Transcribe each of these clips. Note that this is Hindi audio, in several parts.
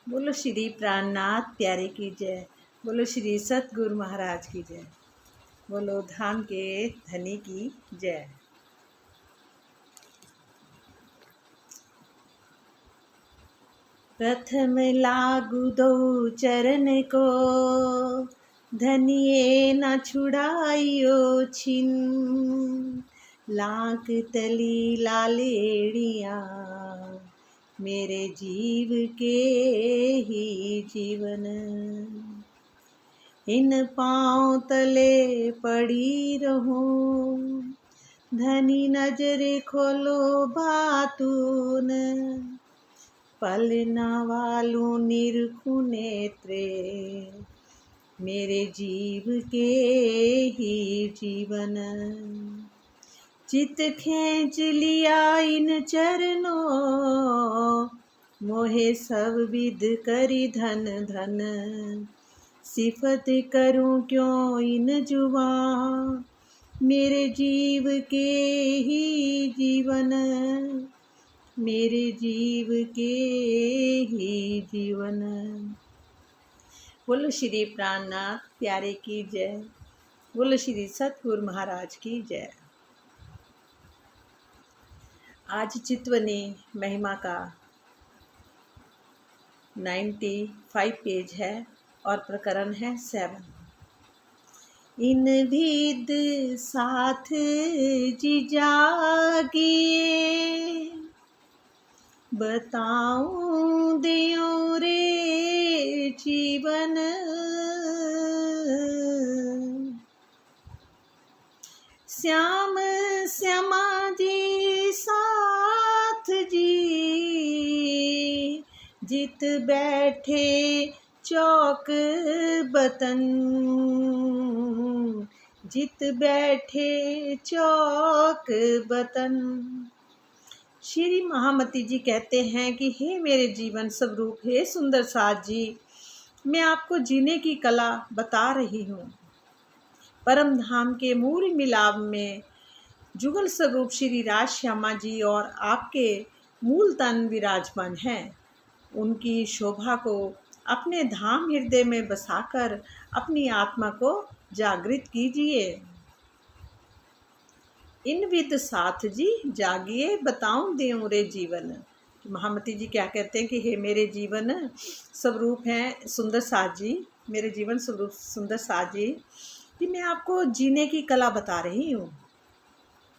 बोलो श्री प्राणनाथ प्यारे की जय। बोलो श्री सतगुरु महाराज की जय। बोलो धाम के धनी की जय। प्रथम लागू दो चरण को, धनिये न छुड़ाइयो छिन। लाख तली लालेड़िया, मेरे जीव के ही जीवन। इन पाँव तले पड़ी रहूं, धनी नजर खोलो बातून। पलना वालू निरखु नेत्रे, मेरे जीव के ही जीवन। चित खींच लिया इन चरणों, मोहे सब विध करी धन धन। सिफत करूं क्यों इन जुबा, मेरे जीव के ही जीवन। मेरे जीव के ही जीवन। बोलो श्री प्राणनाथ प्यारे की जय। बोलो श्री सतगुरु महाराज की जय। आज चितवनी महिमा का 95 पेज है और प्रकरण है 7। इन विद साथ जी जागिए, बताऊं दियो रे जीवन। श्याम श्यामा जी साथ जी, जित बैठे चौक बतन। जित बैठे चौक बतन। श्री महामती जी कहते हैं कि हे मेरे जीवन स्वरूप, हे सुंदर साथ जी, मैं आपको जीने की कला बता रही हूँ। परम धाम के मूल मिलाप में जुगल स्वरूप श्री राज श्यामा जी और आपके मूल तन विराजमान हैं। उनकी शोभा को अपने धाम हृदय में बसाकर अपनी आत्मा को जागृत कीजिए। इन विद साथ जी जागिए, बताऊं देऊं रे जीवन। महामती जी क्या कहते हैं कि हे मेरे जीवन स्वरूप हैं सुंदर साथ जी, मेरे जीवन स्वरूप सुंदर साथ जी, कि मैं आपको जीने की कला बता रही हूँ।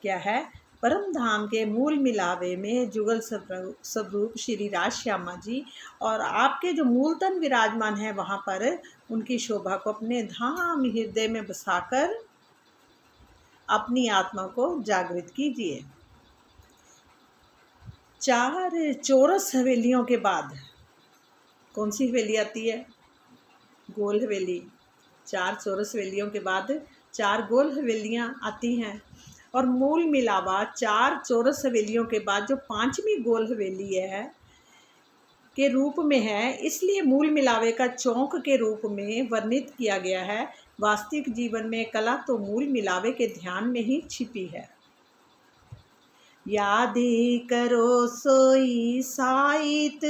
क्या है? परम धाम के मूल मिलावे में जुगल स्वरूप श्री राज श्यामा जी और आपके जो मूल तन विराजमान है, वहाँ पर उनकी शोभा को अपने धाम हृदय में बसाकर अपनी आत्मा को जागृत कीजिए। 4 चौरस हवेलियों के बाद कौन सी हवेली आती है? गोल हवेली। 4 चौरस हवेलियों के बाद 4 गोल हवेलियाँ आती हैं और मूल मिलावा 4 चौरस हवेलियों के बाद जो 5वीं गोल हवेली है के रूप में है, इसलिए मूल मिलावे का चौक के रूप में वर्णित किया गया है। वास्तविक जीवन में कला तो मूल मिलावे के ध्यान में ही छिपी है। याद करो सोई साइत,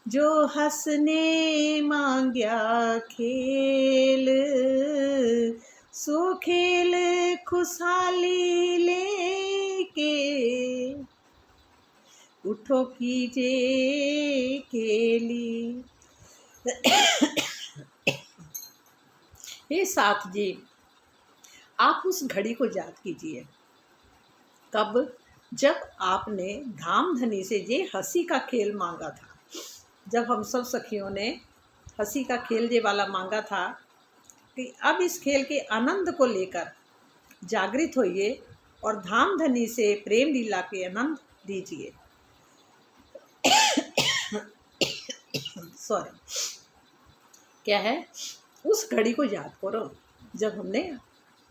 जो हंसने मांग्या खेल। सो खेल खुशहाली लेके, उठो कीजे खेली। हे साथ जी, आप उस घड़ी को याद कीजिए, कब? जब आपने धाम धनी से ये हंसी का खेल मांगा था। जब हम सब सखियों ने हंसी का खेल ये वाला मांगा था कि अब इस खेल के आनंद को लेकर जागृत होइए और धाम धनी से प्रेम लीला के आनंद लीजिए। सॉरी, क्या है? उस घड़ी को याद करो जब हमने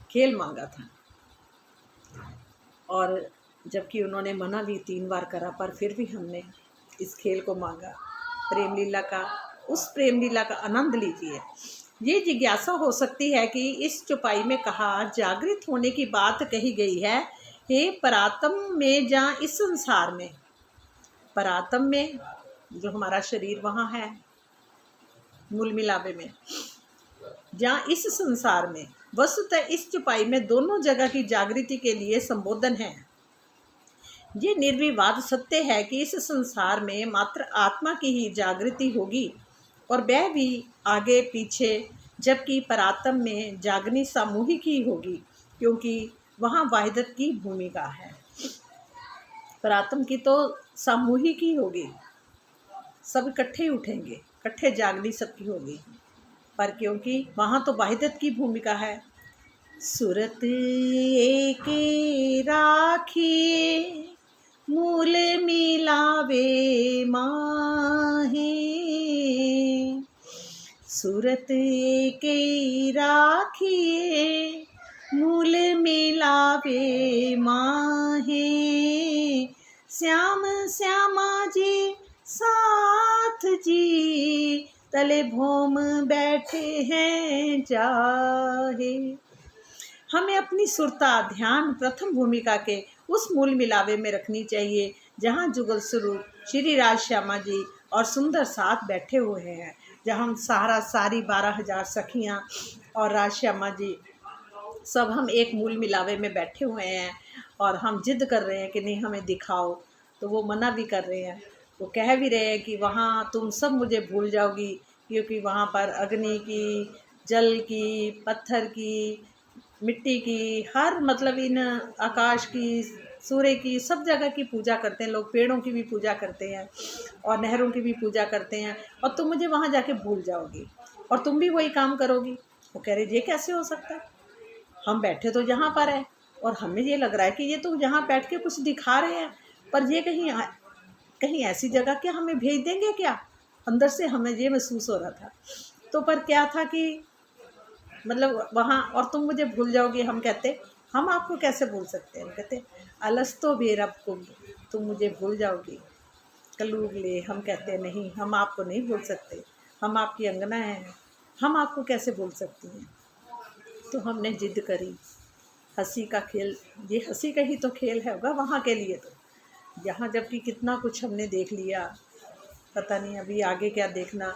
खेल मांगा था, और जबकि उन्होंने मना भी 3 बार करा, पर फिर भी हमने इस खेल को मांगा। प्रेम लीला का, उस प्रेम लीला का आनंद लीजिए। ये जिज्ञासा हो सकती है कि इस चौपाई में कहा जागृत होने की बात कही गई है, हे परात्म में या इस संसार में? परात्म में जो हमारा शरीर वहाँ है मूल मिलावे में, जहाँ इस संसार में वस्तुतः इस चुपाई में दोनों जगह की जागृति के लिए संबोधन है। ये निर्विवाद सत्य है कि इस संसार में मात्र आत्मा की ही जागृति होगी और वह भी आगे पीछे, जबकि परात्म में जागनी सामूहिक ही होगी, क्योंकि वहाँ वाहिदत की भूमिका है। परात्म की तो सामूहिक ही होगी, सब इकट्ठे ही उठेंगे, इकट्ठे जागनी सबकी होगी, पर क्योंकि वहाँ तो वाहिदत की भूमिका है। सूरत एक राखिए मूल मिलावे माहे, सूरत के राखिए मूल मिलावे माहे, श्याम श्यामा जी साथ जी तले भोम बैठे हैं जाहे। हमें अपनी सुरता ध्यान प्रथम भूमिका के उस मूल मिलावे में रखनी चाहिए जहाँ जुगल स्वरूप श्री राज श्यामा जी और सुंदर साथ बैठे हुए हैं, जहाँ हम सारी 12,000 सखियाँ और राज श्यामा जी सब हम एक मूल मिलावे में बैठे हुए हैं। और हम जिद कर रहे हैं कि नहीं हमें दिखाओ, तो वो मना भी कर रहे हैं, वो कह भी रहे हैं कि वहाँ तुम सब मुझे भूल जाओगी, क्योंकि वहाँ पर अग्नि की, जल की, पत्थर की, मिट्टी की, हर मतलब इन आकाश की, सूर्य की, सब जगह की पूजा करते हैं लोग, पेड़ों की भी पूजा करते हैं और नहरों की भी पूजा करते हैं, और तुम मुझे वहाँ जाके भूल जाओगी और तुम भी वही काम करोगी। वो कह रहे ये कैसे हो सकता है, हम बैठे तो यहाँ पर है और हमें ये लग रहा है कि ये तो यहाँ बैठ के कुछ दिखा रहे हैं, पर ये कहीं ऐसी जगह क्या हमें भेज देंगे क्या। अंदर से हमें ये महसूस हो रहा था। तो पर क्या था कि मतलब वहाँ, और तुम मुझे भूल जाओगे, हम कहते हम आपको कैसे भूल सकते हैं। हम कहते अलस्तो बेरबकुम, तुम मुझे भूल जाओगी कलूगले। हम कहते हैं नहीं, हम आपको नहीं भूल सकते, हम आपकी अंगना हैं, हम आपको कैसे भूल सकती हैं। तो हमने जिद करी, हंसी का खेल, ये हंसी का ही तो खेल है होगा वहाँ के लिए, तो यहाँ जबकि कितना कुछ हमने देख लिया, पता नहीं अभी आगे क्या देखना।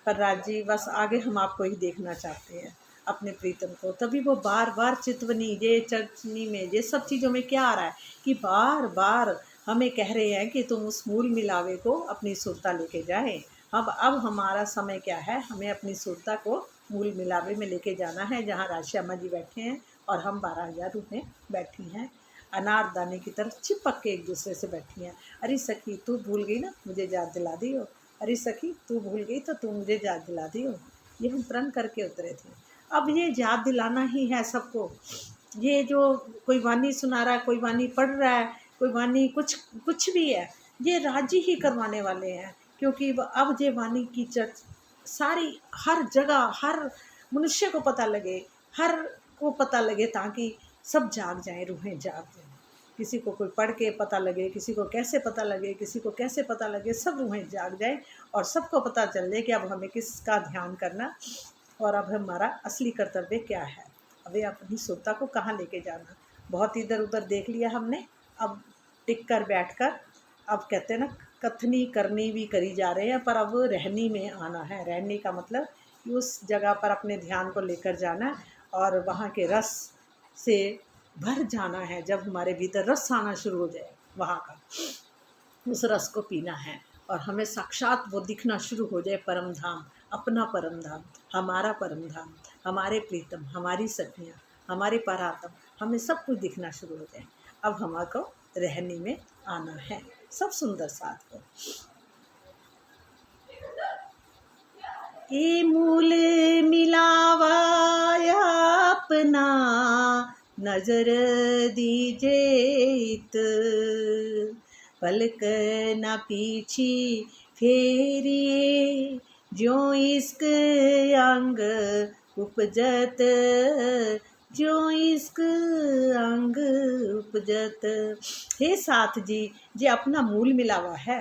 पर राज जी बस आगे हम आपको ही देखना चाहते हैं, अपने प्रीतम को। तभी वो बार बार चितवनी, ये चर्चनी में, ये सब चीज़ों में क्या आ रहा है कि बार बार हमें कह रहे हैं कि तुम उस मूल मिलावे को अपनी सुरता लेके जाएं। अब हमारा समय क्या है, हमें अपनी सुरता को मूल मिलावे में लेके जाना है, जहाँ राज श्यामा जी बैठे हैं और हम 12,000 रूहें बैठी हैं, अनारदाने की तरफ चिपक के एक दूसरे से बैठी हैं। अरे सखी तू भूल गई ना, मुझे याद दिला दी हो, अरे सखी तू भूल गई तो तू मुझे याद दिला दी हो। ये हम प्रण करके उतरे थे। अब ये याद दिलाना ही है सबको। ये जो कोई वाणी सुना रहा है, कोई वाणी पढ़ रहा है, कोई वाणी कुछ भी है, ये राजी ही करवाने वाले हैं, क्योंकि अब ये वाणी की चर्च सारी हर जगह, हर मनुष्य को पता लगे, हर को पता लगे, ताकि सब जाग जाए, रूहें जाग जाए। किसी को कोई पढ़ के पता लगे, किसी को कैसे पता लगे, किसी को कैसे पता लगे, सब रूहें जाग जाए और सबको पता चल जाए कि अब हमें किसका ध्यान करना और अब हमारा असली कर्तव्य क्या है, अभी अपनी सुरता को कहाँ लेके जाना। बहुत इधर उधर देख लिया हमने, अब टिक कर बैठ कर, अब कहते हैं ना कथनी करनी भी करी जा रहे हैं, पर अब रहनी में आना है। रहने का मतलब कि उस जगह पर अपने ध्यान को लेकर जाना और वहाँ के रस से भर जाना है। जब हमारे भीतर रस आना शुरू हो जाए वहाँ का, उस रस को पीना है और हमें साक्षात वो दिखना शुरू हो जाए, परम धाम, अपना परम धाम, हमारा परम धाम, हमारे प्रीतम, हमारी सखियाँ, हमारे परात्म, हमें सब कुछ दिखना शुरू हो जाए। अब हमारे को रहने में आना है सब सुंदर साथ को। ए मूल मिलावाया अपना नजर दीजिए, पलक न पीछी फेरिए, जो इश्क अंग उपजत, जो इश्क अंग उपजत। हे साथ जी, ये अपना मूल मिलावा है,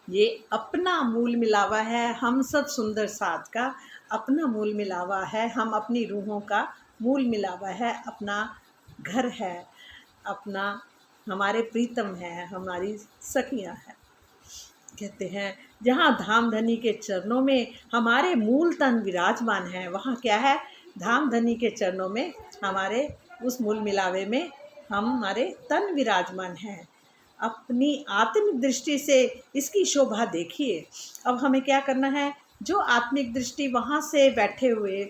ये अपना मूल मिलावा है, हम सब सुंदर साथ का अपना मूल मिलावा है, हम अपनी रूहों का मूल मिलावा है, अपना घर है, अपना हमारे प्रीतम है, हमारी सखियाँ हैं। कहते हैं जहाँ धाम धनी के चरणों में हमारे मूल तन विराजमान है, वहाँ क्या है, धाम धनी के चरणों में हमारे उस मूल मिलावे में हमारे तन विराजमान है। अपनी आत्मिक दृष्टि से इसकी शोभा देखिए। अब हमें क्या करना है, जो आत्मिक दृष्टि वहाँ से बैठे हुए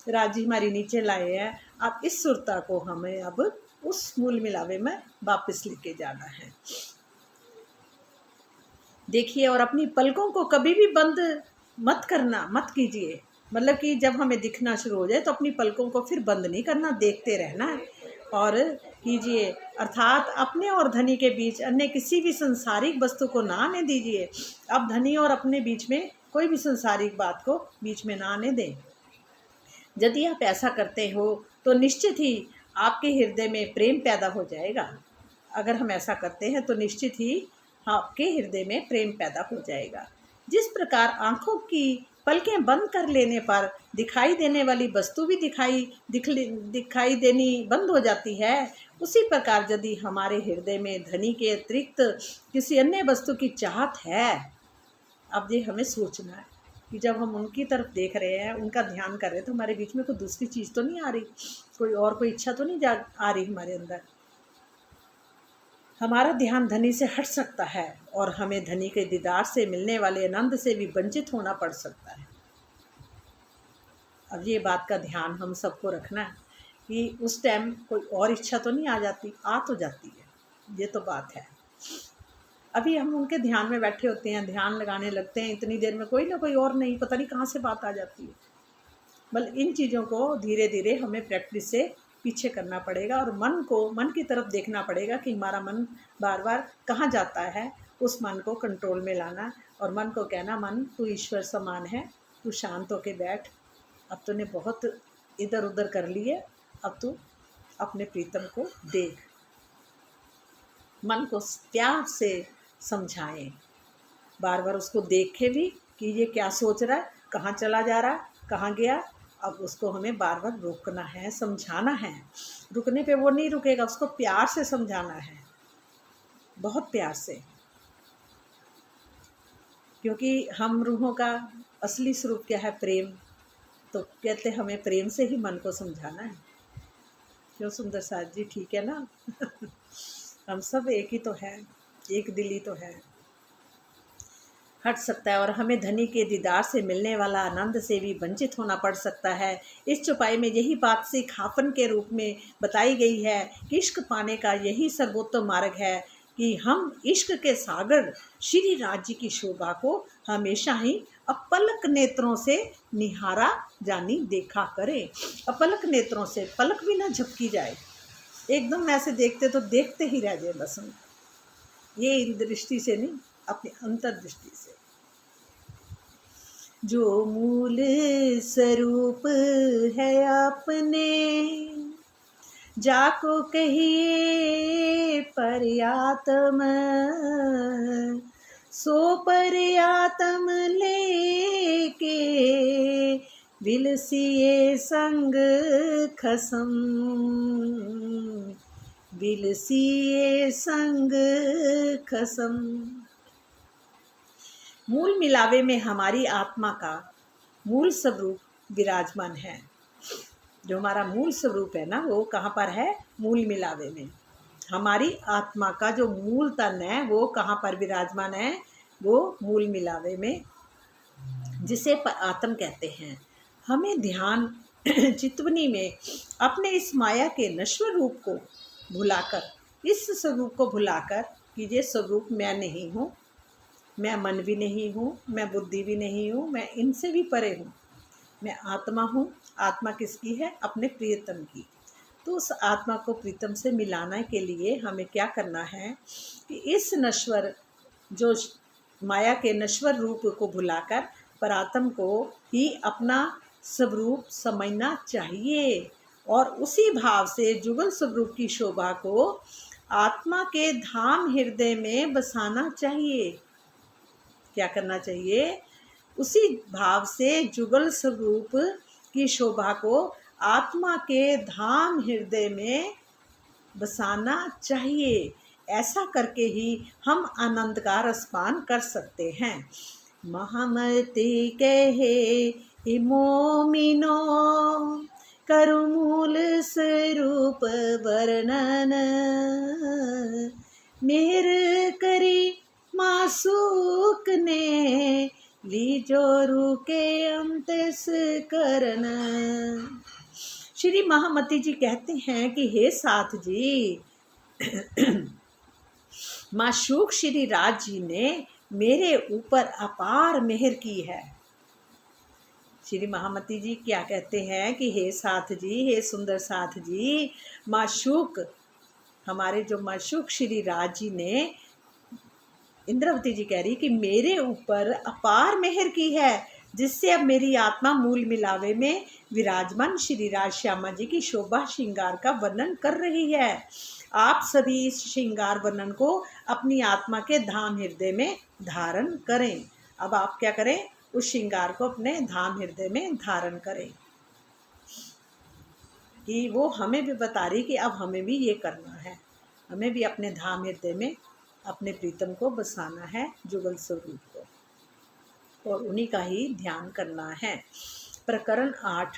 राजी हमारी नीचे लाए हैं, अब इस सुरता को हमें अब उस मूल मिलावे में वापस लेके जाना है। देखिए, और अपनी पलकों को कभी भी बंद मत कीजिए। मतलब कि जब हमें दिखना शुरू हो जाए तो अपनी पलकों को फिर बंद नहीं करना, देखते रहना है और कीजिए। अर्थात अपने और धनी के बीच अन्य किसी भी संसारिक वस्तु को ना आने दीजिए। अब धनी और अपने बीच में कोई भी संसारिक बात को बीच में ना आने दें। यदि आप ऐसा करते हो तो निश्चित ही आपके हृदय में प्रेम पैदा हो जाएगा। अगर हम ऐसा करते हैं तो निश्चित ही आपके हृदय में प्रेम पैदा हो जाएगा। जिस प्रकार आँखों की पलकें बंद कर लेने पर दिखाई देने वाली वस्तु भी दिखाई देनी बंद हो जाती है, उसी प्रकार यदि हमारे हृदय में धनी के अतिरिक्त किसी अन्य वस्तु की चाहत है, अब ये हमें सोचना है कि जब हम उनकी तरफ देख रहे हैं, उनका ध्यान कर रहे हैं, तो हमारे बीच में कोई दूसरी चीज़ तो नहीं आ रही, कोई इच्छा तो नहीं आ रही हमारे अंदर। हमारा ध्यान धनी से हट सकता है और हमें धनी के दीदार से मिलने वाले आनंद से भी वंचित होना पड़ सकता है। अब ये बात का ध्यान हम सबको रखना है कि उस टाइम कोई और इच्छा तो नहीं आ जाती, आ तो जाती है, ये तो बात है। अभी हम उनके ध्यान में बैठे होते हैं, ध्यान लगाने लगते हैं, इतनी देर में कोई ना कोई और नहीं, पता नहीं कहाँ से बात आ जाती है। बल इन चीज़ों को धीरे धीरे हमें प्रैक्टिस से पीछे करना पड़ेगा और मन की तरफ देखना पड़ेगा कि हमारा मन बार बार कहाँ जाता है। उस मन को कंट्रोल में लाना और मन को कहना, मन तू ईश्वर समान है, तू शांत होके बैठ, अब तूने बहुत इधर उधर कर लिए, अब तू अपने प्रीतम को देख। मन को प्यार से समझाएं, बार बार उसको देखे भी कि ये क्या सोच रहा है, कहाँ चला जा रहा है, कहाँ गया। अब उसको हमें बार बार रोकना है, समझाना है। रुकने पे वो नहीं रुकेगा, उसको प्यार से समझाना है, बहुत प्यार से, क्योंकि हम रूहों का असली स्वरूप क्या है, प्रेम। तो कहते हमें प्रेम से ही मन को समझाना है। क्यों सुंदर साथ जी, ठीक है ना? हम सब एक ही तो है, एक दिल ही तो है। हट सकता है और हमें धनी के दीदार से मिलने वाला आनंद से भी वंचित होना पड़ सकता है। इस चौपाई में यही बात सिखापन के रूप में बताई गई है कि इश्क पाने का यही सर्वोत्तम मार्ग है कि हम इश्क के सागर श्री राज्य की शोभा को हमेशा ही अपलक नेत्रों से निहारा जानी देखा करें। अपलक नेत्रों से, पलक भी ना झपकी जाए, एकदम ऐसे देखते तो देखते ही रह जाए बस। ये इन दृष्टि से नहीं, अपनी अंतर्दृष्टि से। जो मूल स्वरूप है अपने, जाको कहिए परयात्म, सो परयात्म लेके बिलसिए संग खसम, बिलसिए संग खसम। मूल मिलावे में हमारी आत्मा का मूल स्वरूप विराजमान है। जो हमारा मूल स्वरूप है ना, वो कहाँ पर है? मूल मिलावे में। हमारी आत्मा का जो मूल तन है वो कहाँ पर विराजमान है? वो मूल मिलावे में, जिसे आत्म कहते हैं। हमें ध्यान चितवनी में अपने इस माया के नश्वर रूप को भुलाकर, इस स्वरूप को भुलाकर कि ये स्वरूप मैं नहीं हूँ, मैं मन भी नहीं हूँ, मैं बुद्धि भी नहीं हूँ, मैं इनसे भी परे हूँ, मैं आत्मा हूँ। आत्मा किसकी है? अपने प्रियतम की। तो उस आत्मा को प्रीतम से मिलाने के लिए हमें क्या करना है कि इस नश्वर, जो माया के नश्वर रूप को भुलाकर परात्म को ही अपना स्वरूप समझना चाहिए और उसी भाव से जुगल स्वरूप की शोभा को आत्मा के धाम हृदय में बसाना चाहिए। क्या करना चाहिए? उसी भाव से जुगल स्वरूप की शोभा को आत्मा के धाम हृदय में बसाना चाहिए। ऐसा करके ही हम आनंद का रसपान कर सकते हैं। महामती कहे हे मोमिनो, करु मूल स्वरूप वर्णन, मेहर करी मासूक ने, लीजो रूके अंतस करन। श्री महामती जी कहते हैं कि हे साथ जी, माशूक श्री राज जी ने मेरे ऊपर अपार मेहर की है। श्री महामती जी क्या कहते हैं कि हे साथ जी, हे सुंदर साथ जी, माशूक, हमारे जो माशूक श्री राज जी ने, इंद्रावती जी कह रही कि मेरे ऊपर अपार मेहर की है, जिससे अब मेरी आत्मा मूल मिलावे में विराजमान श्री राज श्यामा जी की शोभा श्रृंगार का वर्णन कर रही है। आप सभी इस श्रृंगार वर्णन को अपनी आत्मा के धाम हृदय में धारण करें। अब आप क्या करें, उस श्रृंगार को अपने धाम हृदय में धारण करें। कि वो हमें भी बता रही कि अब हमें भी ये करना है, हमें भी अपने धाम हृदय में अपने प्रीतम को बसाना है, जुगल स्वरूप को, और उन्हीं का ही ध्यान करना है। प्रकरण 8।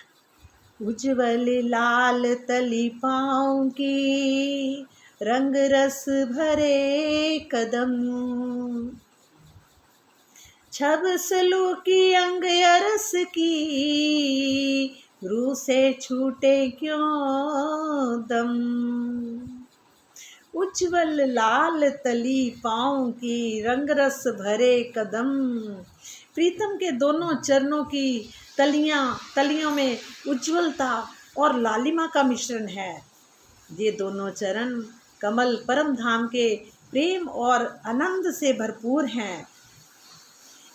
उज्ज्वल लाल तली पाँव की, रंग रस भरे कदम, छब सलू की अंग अरस की, रू से छूटे क्यों दम। उज्ज्वल लाल तली पाँव की, रंग रस भरे कदम, प्रीतम के दोनों चरणों की तलियों में उज्ज्वलता और लालिमा का मिश्रण है। ये दोनों चरण कमल परम धाम के प्रेम और आनंद से भरपूर हैं।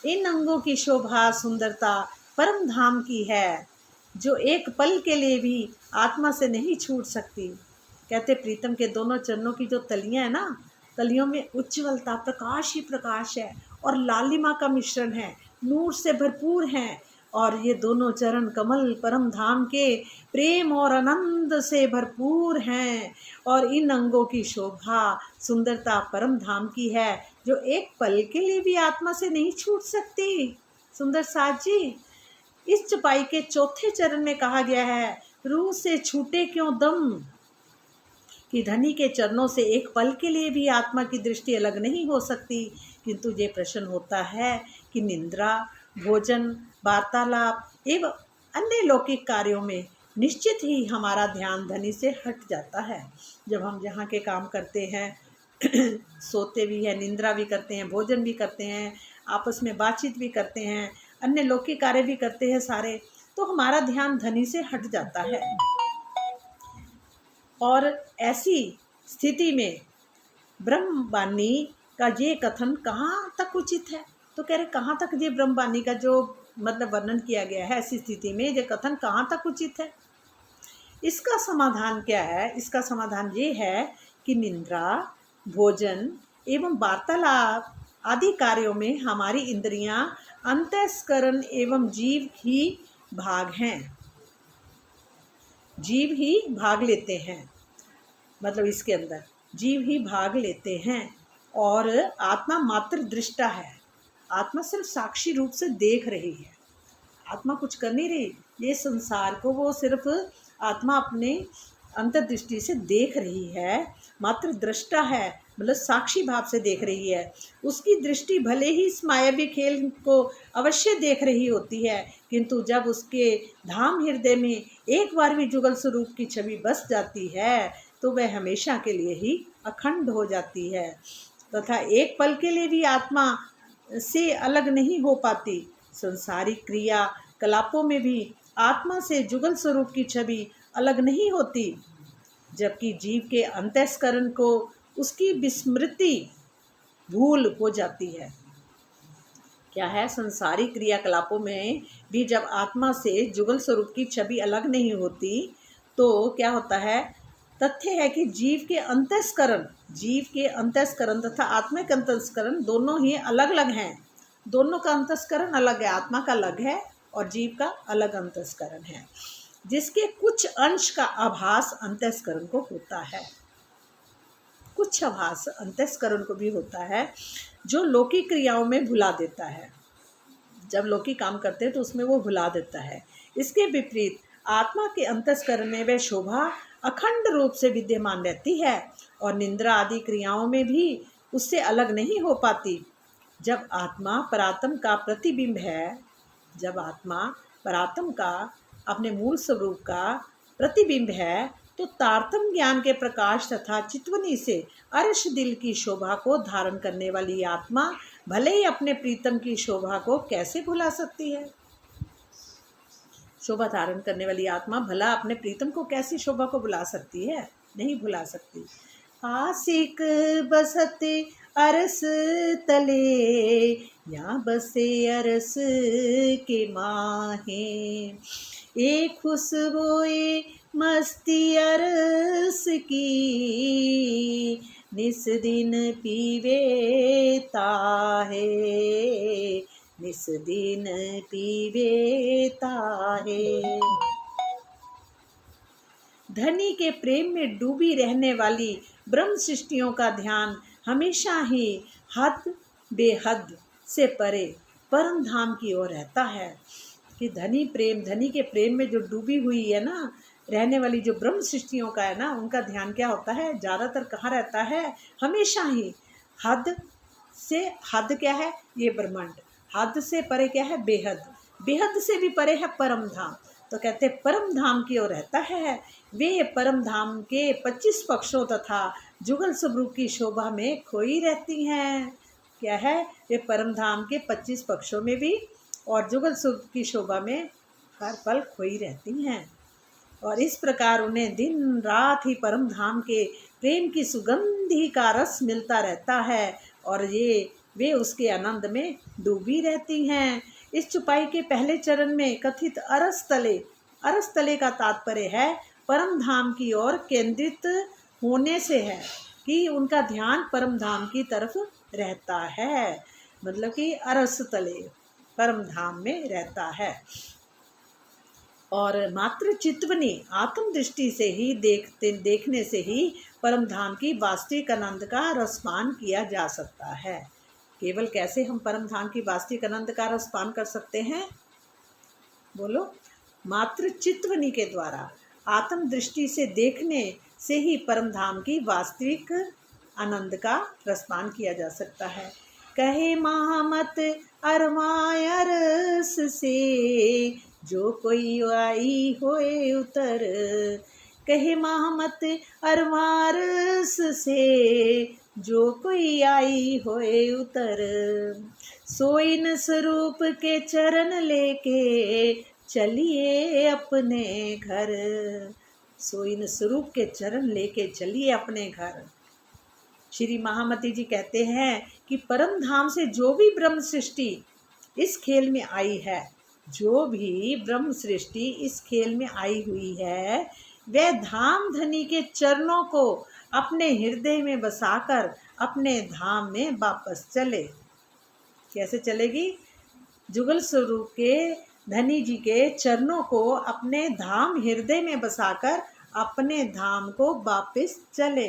इन अंगों की शोभा सुंदरता परम धाम की है, जो एक पल के लिए भी आत्मा से नहीं छूट सकती। कहते प्रीतम के दोनों चरणों की जो तलियां है ना, तलियों में उज्ज्वलता, प्रकाश ही प्रकाश है और लालिमा का मिश्रण है, नूर से भरपूर हैं। और ये दोनों चरण कमल परम धाम के प्रेम और आनंद से भरपूर हैं। और इन अंगों की शोभा सुंदरता परम धाम की है, जो एक पल के लिए भी आत्मा से नहीं छूट सकती। सुंदर साथ जी, इस चौपाई के चौथे चरण में कहा गया है, रूह से छूटे क्यों दम, कि धनी के चरणों से एक पल के लिए भी आत्मा की दृष्टि अलग नहीं हो सकती। किंतु ये प्रश्न होता है कि निंद्रा, भोजन, वार्तालाप एवं अन्य लौकिक कार्यों में निश्चित ही हमारा ध्यान धनी से हट जाता है। जब हम यहाँ के काम करते हैं, सोते भी हैं, निंद्रा भी करते हैं, भोजन भी करते हैं, आपस में बातचीत भी करते हैं, अन्य लौकिक कार्य भी करते हैं सारे, तो हमारा ध्यान धनी से हट जाता है। और ऐसी स्थिति में ब्रह्मवाणी का ये कथन कहाँ तक उचित है? तो कह रहे कहाँ तक ये ब्रह्मवाणी का जो मतलब वर्णन किया गया है, ऐसी स्थिति में ये कथन कहाँ तक उचित है? इसका समाधान क्या है? इसका समाधान ये है कि निंद्रा, भोजन एवं वार्तालाप आदि कार्यों में हमारी इंद्रियां, अंतःस्करण एवं जीव ही भाग हैं, जीव ही भाग लेते हैं। मतलब इसके अंदर जीव ही भाग लेते हैं और आत्मा मात्र दृष्टा है। आत्मा सिर्फ साक्षी रूप से देख रही है, आत्मा कुछ कर नहीं रही। ये संसार को वो सिर्फ आत्मा अपने अंतर्दृष्टि से देख रही है, मात्र दृष्टा है, मतलब साक्षी भाव से देख रही है। उसकी दृष्टि भले ही इस मायावी खेल को अवश्य देख रही होती है, किंतु जब उसके धाम हृदय में एक बार भी जुगल स्वरूप की छवि बस जाती है, तो वह हमेशा के लिए ही अखंड हो जाती है तथा एक पल के लिए भी आत्मा से अलग नहीं हो पाती। संसारिक क्रिया कलापों में भी आत्मा से जुगल स्वरूप की छवि अलग नहीं होती, जबकि जीव के अंतःस्करण को उसकी विस्मृति भूल हो जाती है। क्या है? संसारिक क्रियाकलापों में भी जब आत्मा से जुगल स्वरूप की छवि अलग नहीं होती, तो क्या होता है? तथ्य है कि जीव के अंतःस्करण तथा आत्मा के अंतःस्करण दोनों ही अलग अलग हैं। दोनों का अंतःस्करण अलग है, आत्मा का अलग है और जीव का अलग अंतःस्करण है, जिसके कुछ अंश का आभास अंतःस्करण को होता है। कुछ आभास अंतस्करण को भी होता है जो लौकिक क्रियाओं में भुला देता है। जब लौकिक काम करते हैं तो उसमें वो भुला देता है। इसके विपरीत आत्मा के अंतस्करण में वह शोभा अखंड रूप से विद्यमान रहती है और निंद्रा आदि क्रियाओं में भी उससे अलग नहीं हो पाती। जब आत्मा परात्म का प्रतिबिंब है, जब आत्मा परात्म का अपने मूल स्वरूप का प्रतिबिंब है, तो तारतम ज्ञान के प्रकाश तथा चितवनी से अर्श दिल की शोभा को धारण करने वाली आत्मा भले ही अपने प्रीतम की शोभा को कैसे भुला सकती है। शोभा धारण करने वाली आत्मा भला अपने प्रीतम को कैसी शोभा को भुला सकती है? नहीं भुला सकती। आशिक बसते अरस तले, या बसे अरस के माहे, एक खुशबोए मस्ती अरस की, निस दिन पीवे ताहे, निस दिन पीवे ताहे। धनी के प्रेम में डूबी रहने वाली ब्रह्म सृष्टियों का ध्यान हमेशा ही हद बेहद से परे परम धाम की ओर रहता है। कि धनी के प्रेम में जो डूबी हुई है ना, रहने वाली जो ब्रह्म सृष्टियों का है ना, उनका ध्यान क्या होता है? ज़्यादातर कहाँ रहता है? हमेशा ही हद से, हद क्या है? ये ब्रह्मांड। हद से परे क्या है? बेहद। बेहद से भी परे है परम धाम। तो कहते हैं परम धाम की ओर रहता है। वे परम धाम के 25 पक्षों तथा जुगल स्वरूप की शोभा में खोई रहती हैं। क्या है? वे परम धाम के 25 पक्षों में भी और जुगल स्वरूप की शोभा में हर पल खोई रहती हैं। और इस प्रकार उन्हें दिन रात ही परम धाम के प्रेम की सुगंधी का रस मिलता रहता है और वे उसके आनंद में डूबी रहती हैं। इस चुपाई के पहले चरण में कथित अरस तले का तात्पर्य है परम धाम की ओर केंद्रित होने से है कि उनका ध्यान परम धाम की तरफ रहता है। मतलब कि अरस तले परम धाम में रहता है। और मात्र चित्वनी आत्म दृष्टि से ही देखने से ही परम धाम की वास्तविक आनंद का रसपान किया जा सकता है। केवल कैसे हम परम धाम की वास्तविक आनंद का रसपान कर सकते हैं? बोलो। मात्र चित्वनी के द्वारा आत्म दृष्टि से देखने से ही परम धाम की वास्तविक आनंद का रसपान किया जा सकता है। कहे महामत अरमायरस से, जो कोई आई होए उतर, कहे महामत अरमारस से, जो कोई आई होए उतर, सोइन स्वरूप के चरण लेके चलिए अपने घर, सोइन स्वरूप के चरण लेके चलिए अपने घर। श्री महामती जी कहते हैं कि परम धाम से जो भी ब्रह्म सृष्टि इस खेल में आई है, जो भी ब्रह्म सृष्टि इस खेल में आई हुई है, वह धाम धनी के चरणों को अपने हृदय में बसाकर अपने धाम में वापस चले। कैसे चलेगी? जुगल स्वरूप के धनी जी के चरणों को अपने धाम हृदय में बसाकर अपने धाम को वापस चले।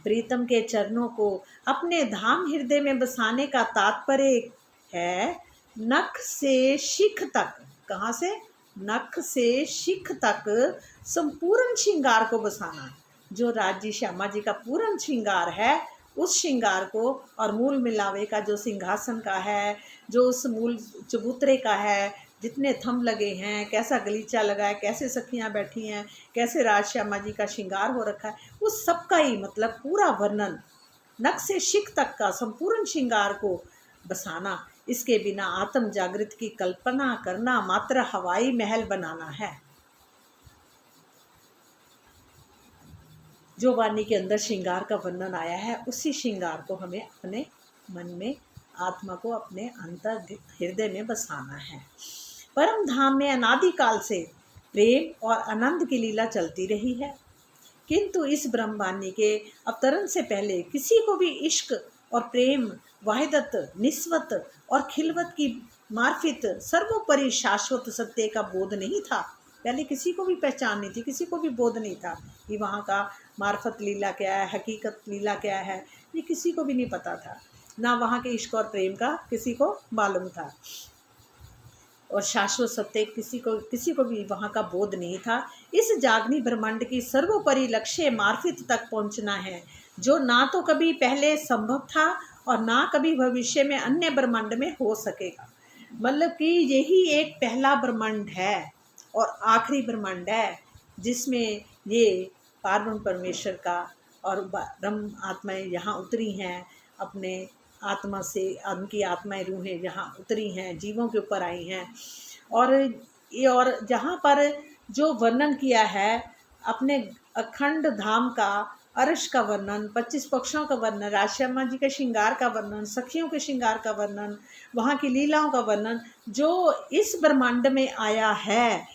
प्रीतम के चरणों को अपने धाम हृदय में बसाने का तात्पर्य है नख से शिख तक। कहाँ से? नख से शिख तक संपूर्ण श्रृंगार को बसाना। जो राज्य श्यामा जी का पूर्ण श्रृंगार है, उस श्रृंगार को, और मूल मिलावे का जो सिंहासन का है, जो उस मूल चबूतरे का है, जितने थम लगे हैं, कैसा गलीचा लगा है, कैसे सखियां बैठी हैं, कैसे राज श्यामा जी का श्रृंगार हो रखा है, उस सब का ही मतलब पूरा वर्णन, नख से शिख तक का संपूर्ण श्रृंगार को बसाना। इसके बिना आत्म जागृत की कल्पना करना मात्र हवाई महल बनाना है। जो वाणी के अंदर श्रृंगार का वर्णन आया है, उसी श्रृंगार को हमें अपने मन में, आत्मा को अपने अंतर हृदय में बसाना है। परम धाम में अनादिकाल से प्रेम और आनंद की लीला चलती रही है, किंतु इस ब्रह्मवाणी के अवतरण से पहले किसी को भी इश्क और प्रेम, वाहिदत, निस्वत और खिलवत की मार्फित सर्वोपरि शाश्वत सत्य का बोध नहीं था। पहले किसी को भी पहचान नहीं थी, किसी को भी बोध नहीं था कि वहाँ का मार्फत लीला क्या है, हकीकत लीला क्या है, ये किसी को भी नहीं पता था। ना वहाँ के इश्क और प्रेम का किसी को मालूम था, और शाश्वत सत्य किसी को भी वहाँ का बोध नहीं था। इस जागनी ब्रह्मांड की सर्वोपरि लक्ष्य मार्फत तक पहुँचना है, जो ना तो कभी पहले संभव था और ना कभी भविष्य में अन्य ब्रह्मांड में हो सकेगा। मतलब कि यही एक पहला ब्रह्मांड है और आखिरी ब्रह्मांड है, जिसमें ये पारब्रह्म परमेश्वर का और ब्रह्म आत्माएं यहाँ उतरी हैं, अपने आत्मा से, उनकी आत्माएं रूहें यहाँ उतरी हैं, जीवों के ऊपर आई हैं। और जहाँ पर जो वर्णन किया है अपने अखंड धाम का, अर्श का वर्णन, 25 पक्षों का वर्णन, राजश्यामा जी के श्रृंगार का वर्णन, सखियों के श्रृंगार का वर्णन, वहाँ की लीलाओं का वर्णन, जो इस ब्रह्मांड में आया है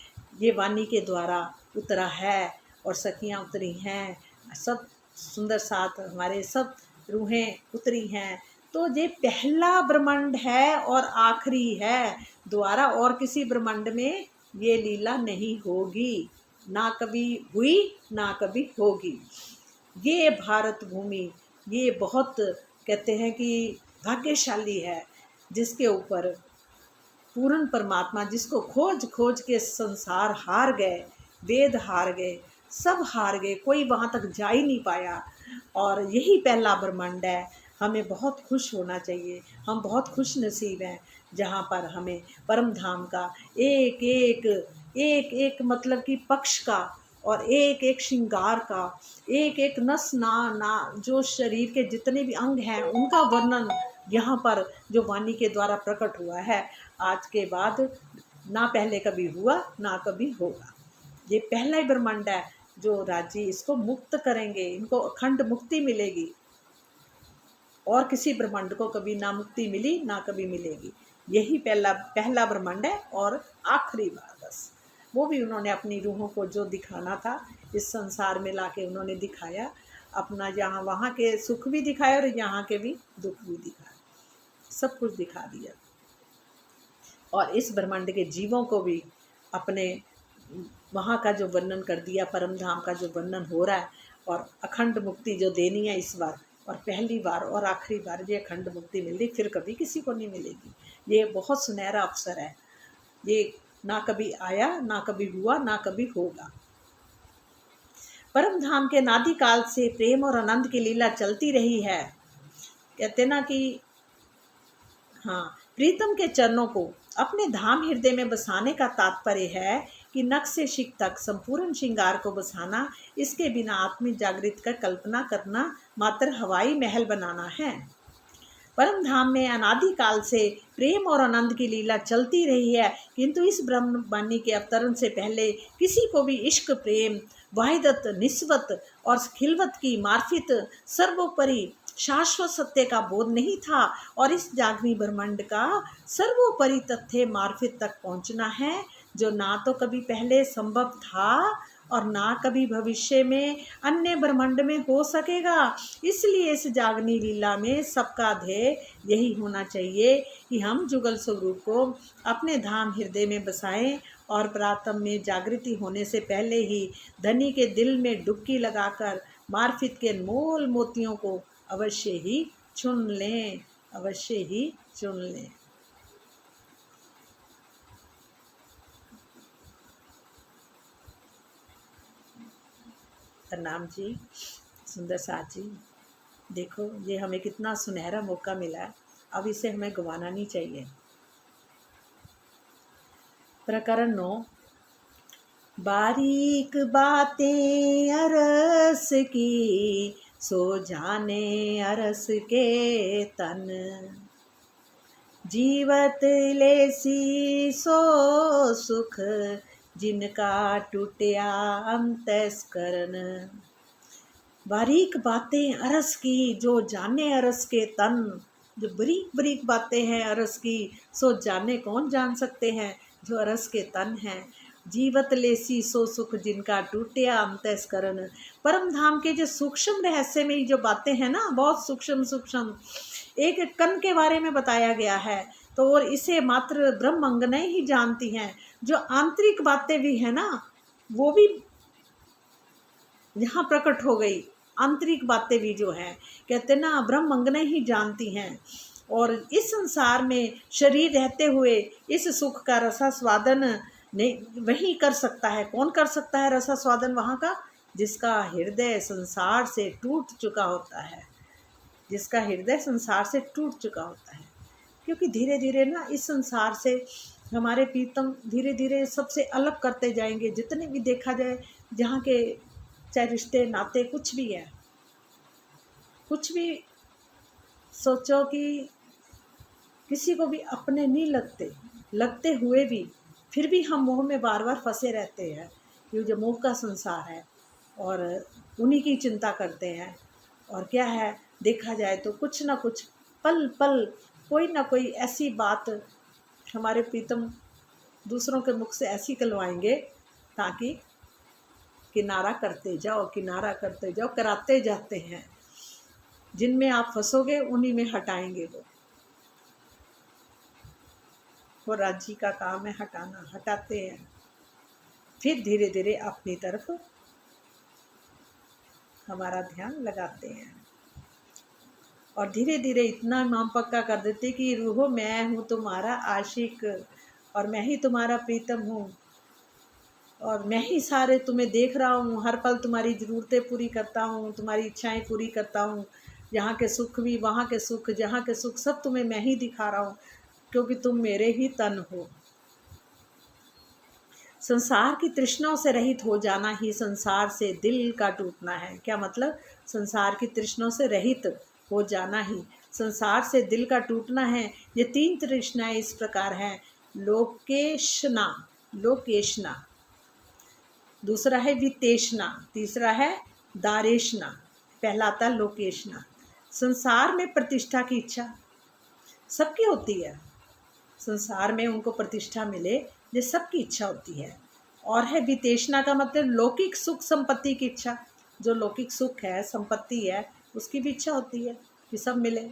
ये वाणी के द्वारा उतरा है, और सखियाँ उतरी हैं, सब सुंदर साथ हमारे सब रूहें उतरी हैं। तो ये पहला ब्रह्मांड है और आखिरी है, द्वारा और किसी ब्रह्मांड में ये लीला नहीं होगी, ना कभी हुई ना कभी होगी। ये भारत भूमि ये बहुत कहते हैं कि भाग्यशाली है, जिसके ऊपर पूर्ण परमात्मा, जिसको खोज खोज के संसार हार गए, वेद हार गए, सब हार गए, कोई वहाँ तक जा ही नहीं पाया, और यही पहला ब्रह्मांड है। हमें बहुत खुश होना चाहिए, हम बहुत खुश नसीब हैं जहाँ पर हमें परम धाम का एक एक मतलब कि पक्ष का और एक एक श्रृंगार का, एक एक नस ना जो शरीर के जितने भी अंग हैं उनका वर्णन यहाँ पर जो वाणी के द्वारा प्रकट हुआ है, आज के बाद ना पहले कभी हुआ ना कभी होगा। ये पहला ही ब्रह्मांड है जो राज्य इसको मुक्त करेंगे, इनको अखंड मुक्ति मिलेगी, और किसी ब्रह्मांड को कभी ना मुक्ति मिली ना कभी मिलेगी। यही पहला ब्रह्मांड है और आखिरी बार बस। वो भी उन्होंने अपनी रूहों को जो दिखाना था इस संसार में लाके उन्होंने दिखाया, अपना यहाँ वहाँ के सुख भी दिखाए और यहाँ के भी दुख भी दिखाए, सब कुछ दिखा दिया। और इस ब्रह्मांड के जीवों को भी अपने वहाँ का जो वर्णन कर दिया, परम धाम का जो वर्णन हो रहा है, और अखंड मुक्ति जो देनी है इस बार, और पहली बार और आखिरी बार ये अखंड मुक्ति मिल रही, फिर कभी किसी को नहीं मिलेगी। ये बहुत सुनहरा अवसर है, ये ना कभी आया ना कभी हुआ ना कभी होगा। परम धाम के नादि काल से प्रेम और आनंद की लीला चलती रही है। कहते ना कि हाँ, प्रीतम के चरणों को अपने धाम हृदय में बसाने का तात्पर्य है कि नख से शिख तक संपूर्ण श्रृंगार को बसाना, इसके बिना आत्मिक जागृत का कल्पना करना मात्र हवाई महल बनाना है। परम धाम में अनादि काल से प्रेम और आनंद की लीला चलती रही है, किंतु इस ब्रह्मवाणी के अवतरण से पहले किसी को भी इश्क, प्रेम, वाहिदत, निस्वत और खिलवत की मार्फत सर्वोपरि शाश्वत सत्य का बोध नहीं था, और इस जागनी ब्रह्मांड का सर्वोपरि तथ्य मार्फत तक पहुंचना है, जो ना तो कभी पहले संभव था और ना कभी भविष्य में अन्य ब्रह्मांड में हो सकेगा। इसलिए इस जागनी लीला में सबका ध्येय यही होना चाहिए कि हम जुगल स्वरूप को अपने धाम हृदय में बसाएं, और प्रातः में जागृति होने से पहले ही धनी के दिल में डुबकी लगाकर मार्फत के अनमोल मोतियों को अवश्य ही चुन लें, अवश्य ही चुन लें। प्रणाम जी, सुंदर साथ जी। देखो ये हमें कितना सुनहरा मौका मिला है, अब इसे हमें गंवाना नहीं चाहिए। प्रकरण 9। बारीक बातें अरस की, सो जाने अरस के तन, जीवत लेसी सो सुख, जिनका टूटिया अंतस्करण। बारीक बातें अरस की, जो जाने अरस के तन, जो बारीक बारीक बातें हैं अरस की, सो जाने कौन जान सकते हैं, जो अरस के तन हैं। जीवत लेसी सो सुख, जिनका टूटिया अंतस्करण। परम धाम के जो सूक्ष्म रहस्य में जो बातें हैं ना, बहुत सूक्ष्म सूक्ष्म, एक एक कण के बारे में बताया गया है, तो और इसे मात्र ब्रह्मांगनाएं ही जानती हैं। जो आंतरिक बातें भी हैं ना, यहाँ प्रकट हो गई। आंतरिक बातें भी जो हैं, कहते ना ब्रह्म अंगने ही जानती हैं। और इस संसार में शरीर रहते हुए इस सुख का रसास्वादन नहीं वही कर सकता है। कौन कर सकता है रसास्वादन वहाँ का? जिसका हृदय संसार से टूट चुका होता है, जिसका हृदय संसार से टूट चुका होता है। क्योंकि धीरे धीरे ना इस संसार से हमारे प्रीतम धीरे धीरे सबसे अलग करते जाएंगे। जितने भी देखा जाए, जहाँ के चाहे रिश्ते नाते कुछ भी है, कुछ भी सोचो कि किसी को भी अपने नहीं लगते, लगते हुए भी फिर भी हम मोह में बार बार फंसे रहते हैं। ये जो मोह का संसार है और उन्हीं की चिंता करते हैं। और क्या है, देखा जाए तो कुछ ना कुछ पल पल कोई ना कोई ऐसी बात हमारे प्रीतम दूसरों के मुख से ऐसी कहलवाएंगे ताकि किनारा करते जाओ, किनारा करते जाओ, कराते जाते हैं। जिनमें आप फंसोगे उन्हीं में हटाएंगे वो राज्य का काम है हटाना। हटाते हैं, फिर धीरे धीरे अपनी तरफ हमारा ध्यान लगाते हैं और धीरे धीरे इतना माम पक्का कर देते कि रूहो मैं हूँ तुम्हारा आशिक और मैं ही तुम्हारा प्रीतम हूँ और मैं ही सारे तुम्हें देख रहा हूँ, हर पल तुम्हारी ज़रूरतें पूरी करता हूँ, तुम्हारी इच्छाएं पूरी करता हूँ। यहाँ के सुख भी, वहाँ के सुख, जहाँ के सुख सब तुम्हें मैं ही दिखा रहा हूँ, क्योंकि तुम मेरे ही तन हो। संसार की तृष्णाओं से रहित हो जाना ही संसार से दिल का टूटना है। क्या मतलब? संसार की तृष्णाओं से रहित हो जाना ही संसार से दिल का टूटना है। ये 3 तृष्णाएं इस प्रकार हैं। लोकेशना, लोकेशना, दूसरा है वितेशना, तीसरा है दारेशना। पहला आता है लोकेशना। संसार में प्रतिष्ठा की इच्छा सबकी होती है। संसार में उनको प्रतिष्ठा मिले ये सबकी इच्छा होती है। और है वितेशना का मतलब लौकिक सुख संपत्ति की इच्छा। जो लौकिक सुख है, संपत्ति है, उसकी भी इच्छा होती है कि सब मिले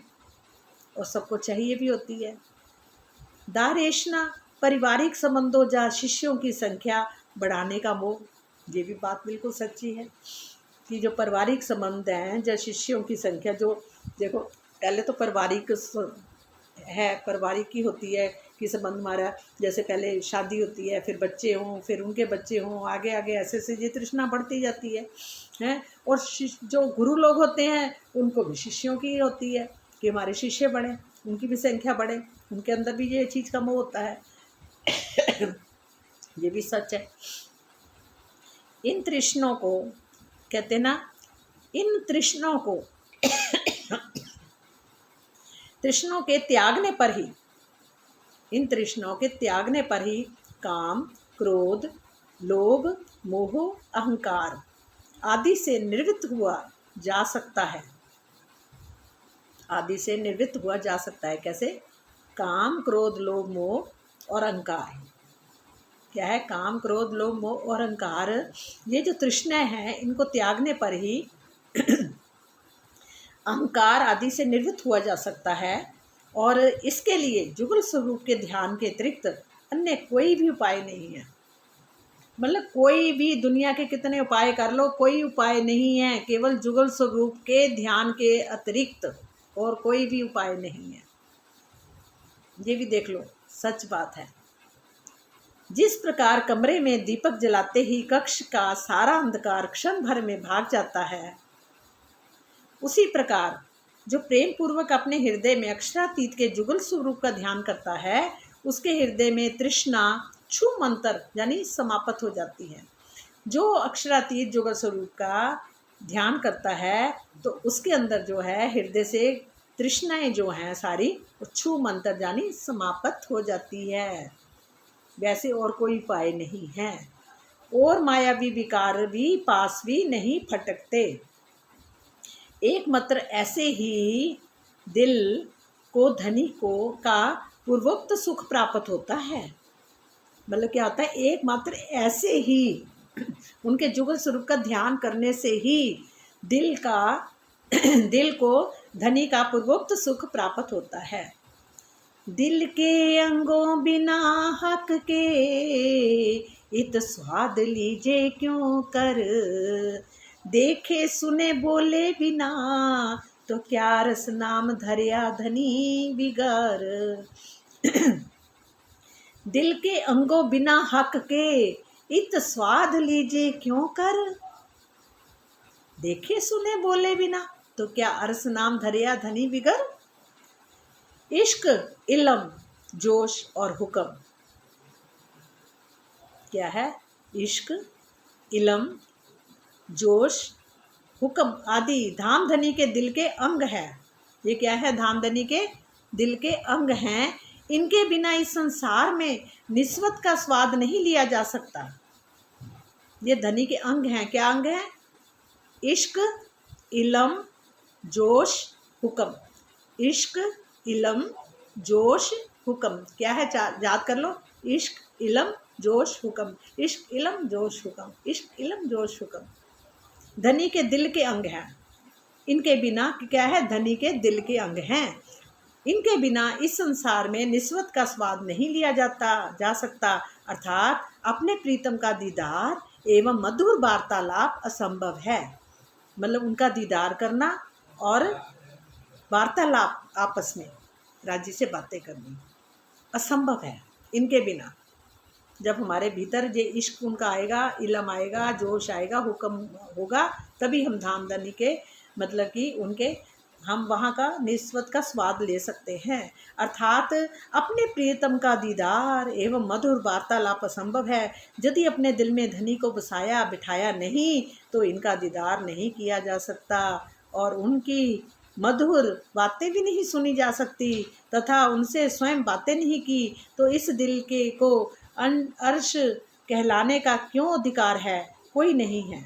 और सबको चाहिए भी होती है। दारेशना पारिवारिक संबंधों या शिष्यों की संख्या बढ़ाने का मोह। ये भी बात बिल्कुल सच्ची है कि जो पारिवारिक संबंध हैं या शिष्यों की संख्या, जो देखो पहले तो पारिवारिक है, पारिवारिक की होती है कि संबंध हमारा, जैसे पहले शादी होती है, फिर बच्चे हों, फिर उनके बच्चे हों, आगे आगे ऐसे ऐसे ये तृष्णा बढ़ती जाती है हैं। और जो गुरु लोग होते हैं उनको भी शिष्यों की होती है कि हमारे शिष्य बढ़े, उनकी भी संख्या बढ़े, उनके अंदर भी ये चीज़ का मोह होता है। ये भी सच है। इन तृष्णों को कहते ना, इन तृष्णों को तृष्णों के त्यागने पर ही, इन तृष्णाओं के त्यागने पर ही काम, क्रोध, लोभ, मोह, अहंकार आदि से निवृत्त हुआ जा सकता है। आदि से निवृत्त हुआ जा सकता है। कैसे? काम, क्रोध, लोभ, मोह और अहंकार। क्या है? काम, क्रोध, लोभ, मोह और अहंकार, ये जो तृष्णाएं हैं इनको त्यागने पर ही अहंकार आदि से निवृत्त हुआ जा सकता है। और इसके लिए जुगल स्वरूप के ध्यान के अतिरिक्त अन्य कोई भी उपाय नहीं है। मतलब कोई भी दुनिया के कितने उपाय कर लो, कोई उपाय नहीं है। केवल जुगल स्वरूप के ध्यान के अतिरिक्त और कोई भी उपाय नहीं है। ये भी देख लो, सच बात है। जिस प्रकार कमरे में दीपक जलाते ही कक्ष का सारा अंधकार क्षण भर में भाग जाता है, उसी प्रकार जो प्रेम पूर्वक अपने हृदय में अक्षरातीत के जुगल स्वरूप का ध्यान करता है, उसके हृदय में तृष्णा छू मंतर यानी समाप्त हो जाती है। जो अक्षरातीत जुगल स्वरूप का ध्यान करता है तो उसके अंदर जो है हृदय से तृष्णाएं जो हैं सारी वो छू मंतर यानी समाप्त हो जाती है। वैसे और कोई उपाय नहीं है। और मायावी विकार भी पास भी नहीं फटकते। एकमात्र ऐसे ही दिल को धनिकों का पूर्वोक्त सुख प्राप्त होता है। मतलब क्या होता है? एकमात्र ऐसे ही उनके जुगल स्वरूप का ध्यान करने से ही दिल को धनी का पूर्वोक्त सुख प्राप्त होता है। दिल के अंगों बिना हक के इत स्वाद लीजे क्यों कर, देखे सुने बोले बिना, तो क्या रस नाम धरिया धनी बिगर। दिल के अंगों बिना हक के, इत स्वाद लीजिए क्यों कर। देखे सुने बोले बिना, तो क्या अरस नाम धरिया धनी बिगर। इश्क, इल्म, जोश और हुक्म क्या है? इश्क, इल्म, जोश, हुक्म आदि धामधनी के दिल के अंग है। ये क्या है? धामधनी के दिल के अंग हैं। इनके बिना इस संसार में निस्वत का स्वाद नहीं लिया जा सकता। ये धनी के अंग हैं। क्या अंग हैं? इश्क, इल्म, जोश, हुक्म। इश्क, इल्म, जोश, हुक्म क्या है? याद कर लो। इश्क, इल्म, जोश, हुक्म। इश्क, इल्म, जोश, हुक्म। इश्क, इल्म, जोश, हुक्म धनी के दिल के अंग हैं। इनके बिना क्या है? धनी के दिल के अंग हैं। इनके बिना इस संसार में निस्वत का स्वाद नहीं लिया जा सकता, अर्थात अपने प्रीतम का दीदार एवं मधुर वार्तालाप असंभव है। मतलब उनका दीदार करना और वार्तालाप आपस में राजी से बातें करनी असंभव है इनके बिना। जब हमारे भीतर ये इश्क उनका आएगा, इल्म आएगा, जोश आएगा, हुक्म होगा, तभी हम धामधनी के मतलब कि उनके हम वहाँ का निस्वत का स्वाद ले सकते हैं। अर्थात अपने प्रियतम का दीदार एवं मधुर वार्तालाप असंभव है। यदि अपने दिल में धनी को बसाया बिठाया नहीं, तो इनका दीदार नहीं किया जा सकता और उनकी मधुर बातें भी नहीं सुनी जा सकती तथा उनसे स्वयं बातें नहीं की, तो इस दिल के को अर्श कहलाने का क्यों अधिकार है? कोई नहीं है।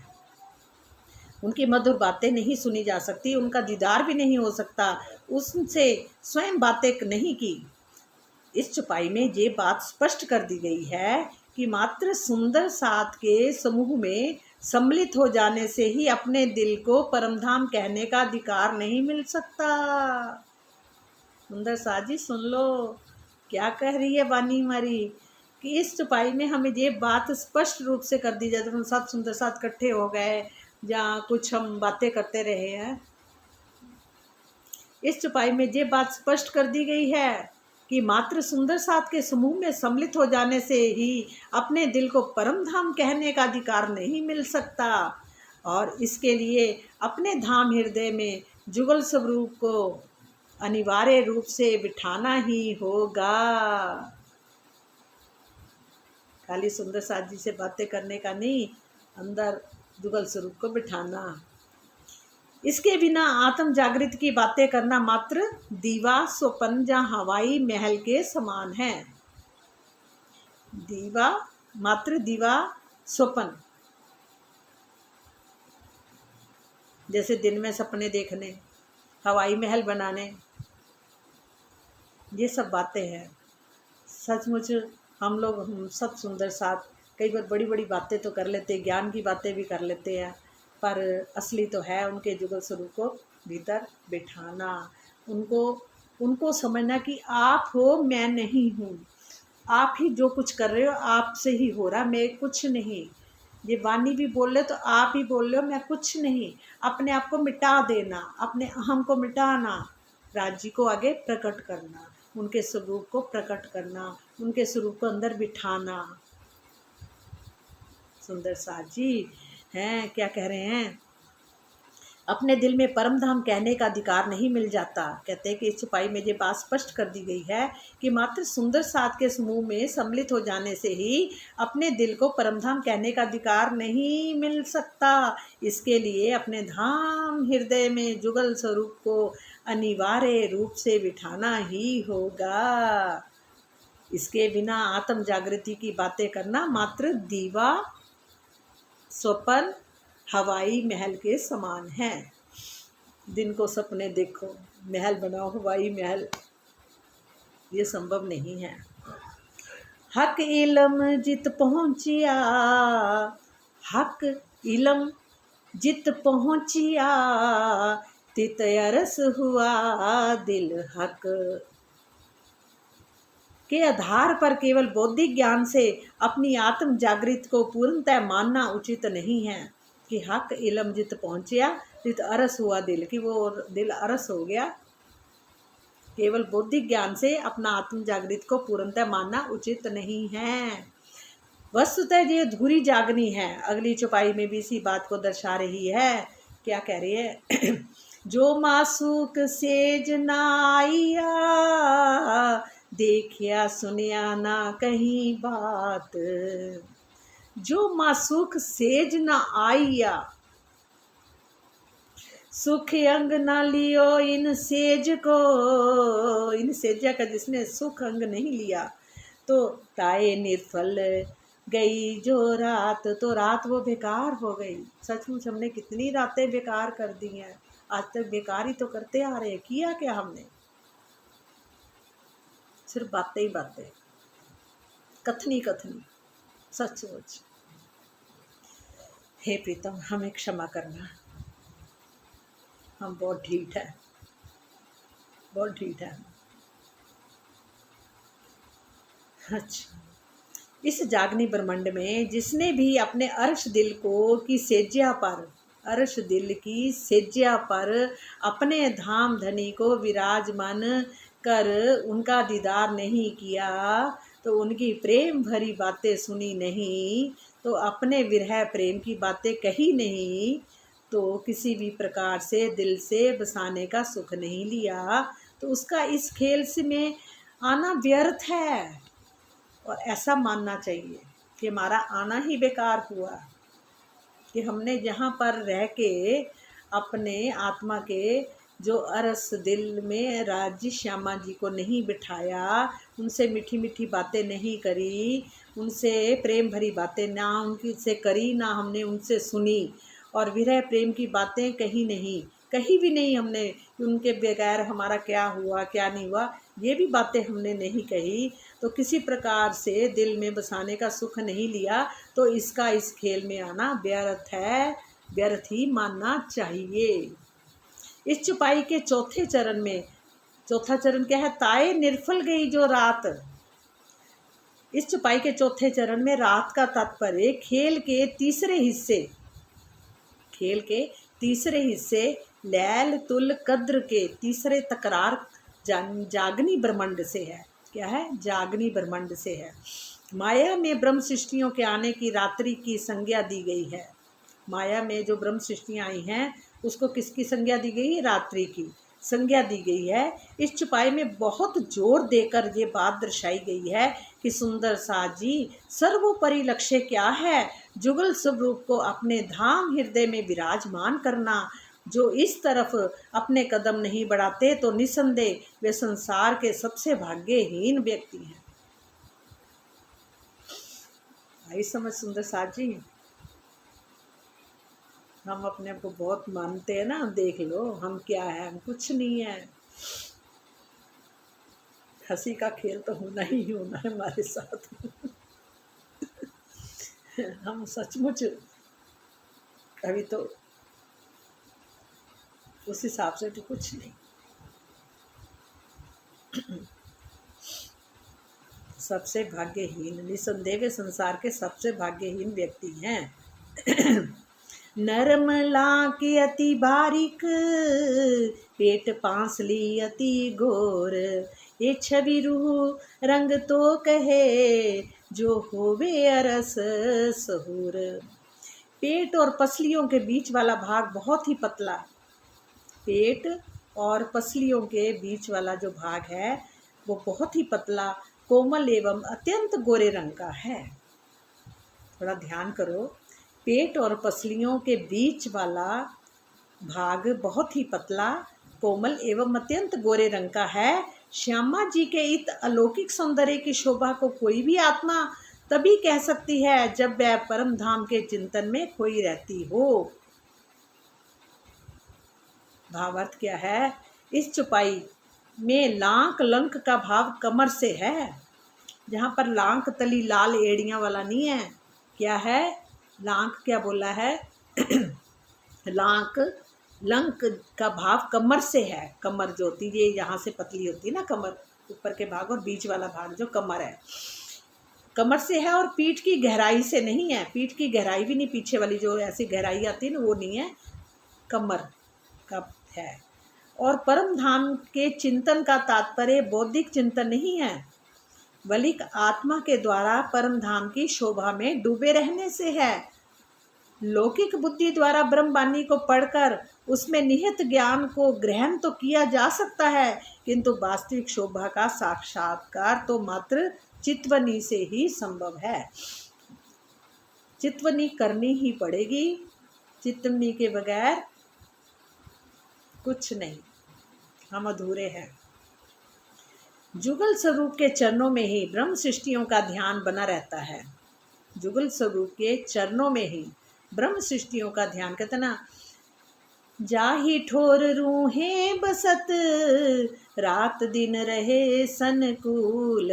उनकी मधुर बातें नहीं सुनी जा सकती, उनका दीदार भी नहीं हो सकता, उनसे स्वयं बातें नहीं की। इस चौपाई में ये बात स्पष्ट कर दी गई है कि मात्र सुंदर साथ के समूह में सम्मिलित हो जाने से ही अपने दिल को परमधाम कहने का अधिकार नहीं मिल सकता। सुंदर साथ जी सुन लो क्या कह रही है वाणी हमारी, कि इस चौपाई में हमें ये बात स्पष्ट रूप से कर दी जाए। जब हम सब सुंदर साथ इकट्ठे हो गए, जहाँ कुछ हम बातें करते रहे हैं, इस चौपाई में ये बात स्पष्ट कर दी गई है कि मात्र सुंदर साथ के समूह में सम्मिलित हो जाने से ही अपने दिल को परम धाम कहने का अधिकार नहीं मिल सकता और इसके लिए अपने धाम हृदय में जुगल स्वरूप को अनिवार्य रूप से बिठाना ही होगा। खाली सुंदर साथ जी से बातें करने का नहीं, अंदर जुगल स्वरूप को बिठाना। इसके बिना आत्म जागृति की बातें करना मात्र दीवा स्वपन या हवाई महल के समान है। मात्र दीवा स्वपन, जैसे दिन में सपने देखने, हवाई महल बनाने, ये सब बातें हैं। सचमुच हम सब सुंदर साथ कई बार बड़ी बड़ी बातें तो कर लेते हैं, ज्ञान की बातें भी कर लेते हैं, पर असली तो है उनके जुगल स्वरूप को भीतर बिठाना, उनको समझना कि आप हो, मैं नहीं हूँ। आप ही जो कुछ कर रहे हो आपसे ही हो रहा, मैं कुछ नहीं। ये वाणी भी बोल रहे तो आप ही बोल रहे हो, मैं कुछ नहीं। अपने आप को मिटा देना, अपने अहम को मिटाना, राज्य को आगे प्रकट करना, उनके स्वरूप को प्रकट करना, उनके स्वरूप को अंदर बिठाना। सुंदर साथ जी हैं क्या कह रहे हैं? अपने दिल में परम धाम कहने का अधिकार नहीं मिल जाता। कहते हैं कि इस चौपाई में ये बात स्पष्ट कर दी गई है कि मात्र सुंदर साथ के समूह में सम्मिलित हो जाने से ही अपने दिल को परम धाम कहने का अधिकार नहीं मिल सकता। इसके लिए अपने धाम हृदय में जुगल स्वरूप को अनिवार्य रूप से बिठाना ही होगा। इसके बिना आत्म जागृति की बातें करना मात्र दीवा स्वपन हवाई महल के समान है। दिन को सपने देखो, महल बनाओ, हवाई महल, ये संभव नहीं है। हक इलम जित पहुँचिया, हक इलम जित पहुँचिया, तित अरस हुआ दिल हक। के आधार पर केवल बौद्धिक ज्ञान से अपनी आत्म जागृति को पूर्णतः मानना उचित नहीं है। कि हक इलम जित पहुँचया जित अरस हुआ दिल, कि वो दिल अरस हो गया। केवल बौद्धिक ज्ञान से अपना आत्म जागृत को पूर्णतः मानना उचित नहीं है। वस्तुतः ये अधूरी जागनी है। अगली चौपाई में भी इसी बात को दर्शा रही है। क्या कह रही है? जो मासूक सेज ना आइया, देखिया सुनिया ना कहीं बात। जो मासूक सेज ना आइया, सुख अंग ना लियो इन सेज को, इन सेजा का जिसने सुख अंग नहीं लिया, तो ताए निर्फल गई जो रात, तो रात वो बेकार हो गई। सचमुच हमने कितनी रातें बेकार कर दी हैं, आज तक बेकार ही तो करते आ रहे हैं। किया क्या हमने? सिर्फ बातें ही बातें, कथनी कथनी। सचमुच हे प्रीतम, हमें क्षमा करना, हम बहुत ढीठ है, बहुत ढीठ है। अच्छा, इस जागनी ब्रह्मांड में जिसने भी अपने अर्श दिल को की सेज्या पर, अर्श दिल की सेज्या पर अपने धाम धनी को विराजमान कर उनका दीदार नहीं किया, तो उनकी प्रेम भरी बातें सुनी नहीं, तो अपने विरह प्रेम की बातें कही नहीं, तो किसी भी प्रकार से दिल से बसाने का सुख नहीं लिया, तो उसका इस खेल से में आना व्यर्थ है। और ऐसा मानना चाहिए कि हमारा आना ही बेकार हुआ, कि हमने जहाँ पर रह के अपने आत्मा के जो अरस दिल में राज्य श्यामा जी को नहीं बिठाया, उनसे मीठी मीठी बातें नहीं करी, उनसे प्रेम भरी बातें ना उनकी से करी, ना हमने उनसे सुनी, और विरह प्रेम की बातें कही नहीं, कहीं भी नहीं हमने कि उनके बगैर हमारा क्या हुआ क्या नहीं हुआ, ये भी बातें हमने नहीं कही, तो किसी प्रकार से दिल में बसाने का सुख नहीं लिया, तो इसका इस खेल में आना व्यर्थ है, व्यर्थ ही मानना चाहिए। इस चौपाई के चौथे चरण में, चौथा चरण क्या है? ताए निर्फल गई जो रात। इस चौपाई के चौथे चरण में रात का तात्पर्य खेल के तीसरे हिस्से, खेल के तीसरे हिस्से लैल तुल कद्र के तीसरे तकरार जागनी ब्रह्मांड से है। क्या है? जागनी ब्रह्मांड से है। माया में ब्रह्म सृष्टियों के आने की रात्रि की संज्ञा दी गई है। माया में जो ब्रह्म सृष्टियाँ आई हैं उसको किसकी संज्ञा दी गई है? रात्रि की संज्ञा दी गई है। इस चौपाई में बहुत जोर देकर ये बात दर्शाई गई है कि सुंदर साज जी सर्वोपरि लक्ष्य क्या है? जुगल स्वरूप को अपने धाम हृदय में विराजमान करना। जो इस तरफ अपने कदम नहीं बढ़ाते तो निसंदेह वे संसार के सबसे भाग्यहीन व्यक्ति हैं। आई समझ सुंदर साज जी? हम अपने आप को बहुत मानते हैं ना, देख लो हम क्या है, हम कुछ नहीं है। हंसी का खेल तो होना ही होना है हमारे साथ। हम सचमुच अभी तो उस हिसाब से तो कुछ नहीं। सबसे भाग्यहीन, निसंदेह संसार के सबसे भाग्यहीन व्यक्ति हैं। नरम लाके अति बारीक, पेट पांसली अति घोर, ये छवि रूह रंग तो कहे, जो होवे अरस सहूर। पेट और पसलियों के बीच वाला भाग बहुत ही पतला, पेट और पसलियों के बीच वाला जो भाग है वो बहुत ही पतला, कोमल एवं अत्यंत गोरे रंग का है। थोड़ा ध्यान करो, पेट और पसलियों के बीच वाला भाग बहुत ही पतला, कोमल एवं अत्यंत गोरे रंग का है। श्यामा जी के इत अलौकिक सौंदर्य की शोभा को कोई भी आत्मा तभी कह सकती है जब वह परम धाम के चिंतन में खोई रहती हो। भावार्थ क्या है? इस चौपाई में लांक लंक का भाव कमर से है। जहाँ पर लांक तली लाल एड़ियाँ वाला नहीं है। क्या है? लांक क्या बोला है? लांक लंक का भाव कमर से है। कमर जो होती है यहाँ से पतली होती है ना कमर, ऊपर के भाग और बीच वाला भाग जो कमर है, कमर से है और पीठ की गहराई से नहीं है। पीठ की गहराई भी नहीं, पीछे वाली जो ऐसी गहराई आती है ना, वो नहीं है, कमर का है। और परम धाम के चिंतन का तात्पर्य बौद्धिक चिंतन नहीं है, बल्कि आत्मा के द्वारा परम धाम की शोभा में डूबे रहने से है। लौकिक बुद्धि द्वारा ब्रह्मवाणी को पढ़कर उसमें निहित ज्ञान को ग्रहण तो किया जा सकता है, किंतु वास्तविक शोभा का साक्षात्कार तो मात्र चित्तवनी से ही संभव है। चित्तवनी करनी ही पड़ेगी, चित्तवनी के बगैर कुछ नहीं, हम अधूरे हैं। जुगल स्वरूप के चरणों में ही ब्रह्म सृष्टियों का ध्यान बना रहता है। जुगल स्वरूप के चरणों में ही ब्रह्म सृष्टियों का ध्यान, कहते ना, जाही ठोर रूहे बसत रात दिन रहे सनकूल,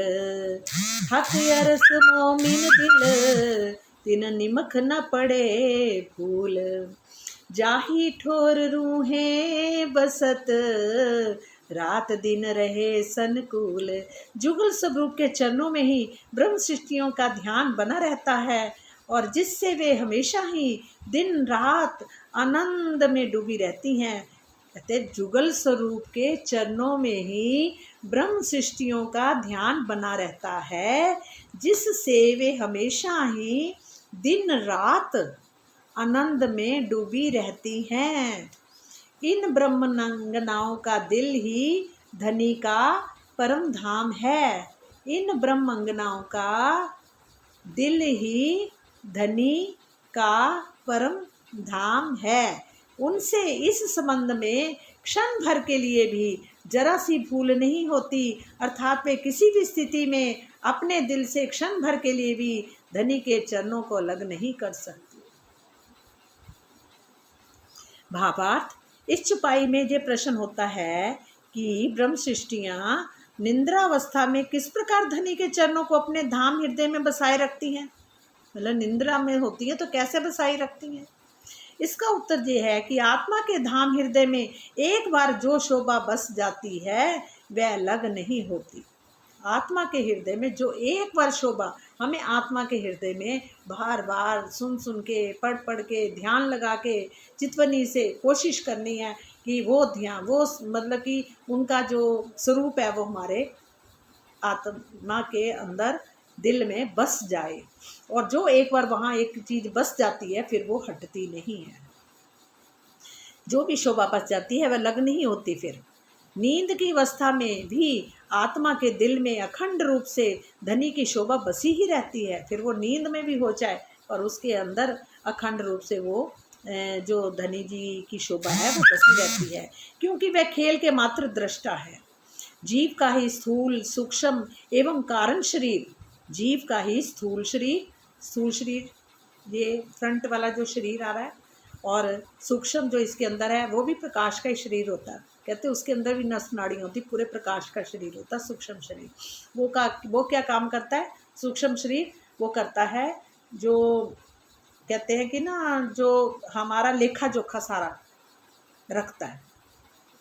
हक अरस मोमिन दिल तिन निमख न पड़े फूल। जाही ठोर रूहे बसत रात दिन रहे सनकूल। जुगल स्वरूप के चरणों में ही ब्रह्म सृष्टियों का ध्यान बना रहता है और जिससे वे हमेशा ही दिन रात आनंद में डूबी रहती हैं। कहते जुगल स्वरूप के चरणों में ही ब्रह्म सृष्टियों का ध्यान बना रहता है, जिससे वे हमेशा ही दिन रात आनंद में डूबी रहती हैं। इन ब्रह्मंगनाओं का दिल ही धनी का परम धाम है। इन ब्रह्मंगनाओं का दिल ही धनी का परम धाम है। उनसे इस संबंध में क्षण भर के लिए भी जरा सी भूल नहीं होती, अर्थात वे किसी भी स्थिति में अपने दिल से क्षण भर के लिए भी धनी के चरणों को अलग नहीं कर सकती। भावार्थ, इस छुपाई में ये प्रश्न होता है कि ब्रह्म सृष्टियाँ निंद्रावस्था में किस प्रकार धनी के चरणों को अपने धाम हृदय में बसाए रखती हैं। मतलब निंद्रा में होती है तो कैसे बसाई रखती हैं। इसका उत्तर ये है कि आत्मा के धाम हृदय में एक बार जो शोभा बस जाती है वह अलग नहीं होती। आत्मा के हृदय में जो एक बार शोभा, हमें आत्मा के हृदय में बार बार सुन सुन के पढ़ के ध्यान लगा के चित्तवनी से कोशिश करनी है कि वो ध्यान, वो मतलब कि उनका जो स्वरूप है वो हमारे आत्मा के अंदर दिल में बस जाए। और जो एक बार वहाँ एक चीज़ बस जाती है फिर वो हटती नहीं है। जो भी शोभा बस जाती है वह अलग नहीं होती। फिर नींद की अवस्था में भी आत्मा के दिल में अखंड रूप से धनी की शोभा बसी ही रहती है। फिर वो नींद में भी हो जाए और उसके अंदर अखंड रूप से वो जो धनी जी की शोभा है वो बसी रहती है, क्योंकि वह खेल के मात्र दृष्टा है। जीव का ही स्थूल सूक्ष्म एवं कारण शरीर, जीव का ही स्थूल शरीर ये फ्रंट वाला जो शरीर आ रहा है, और सूक्ष्म जो इसके अंदर है वो भी प्रकाश का ही शरीर होता है। कहते हैं उसके अंदर भी नस नाड़ी होती, पूरे प्रकाश का शरीर होता है सूक्ष्म शरीर। वो क्या काम करता है सूक्ष्म शरीर? वो करता है जो कहते हैं कि ना, जो हमारा लेखा जोखा सारा रखता है।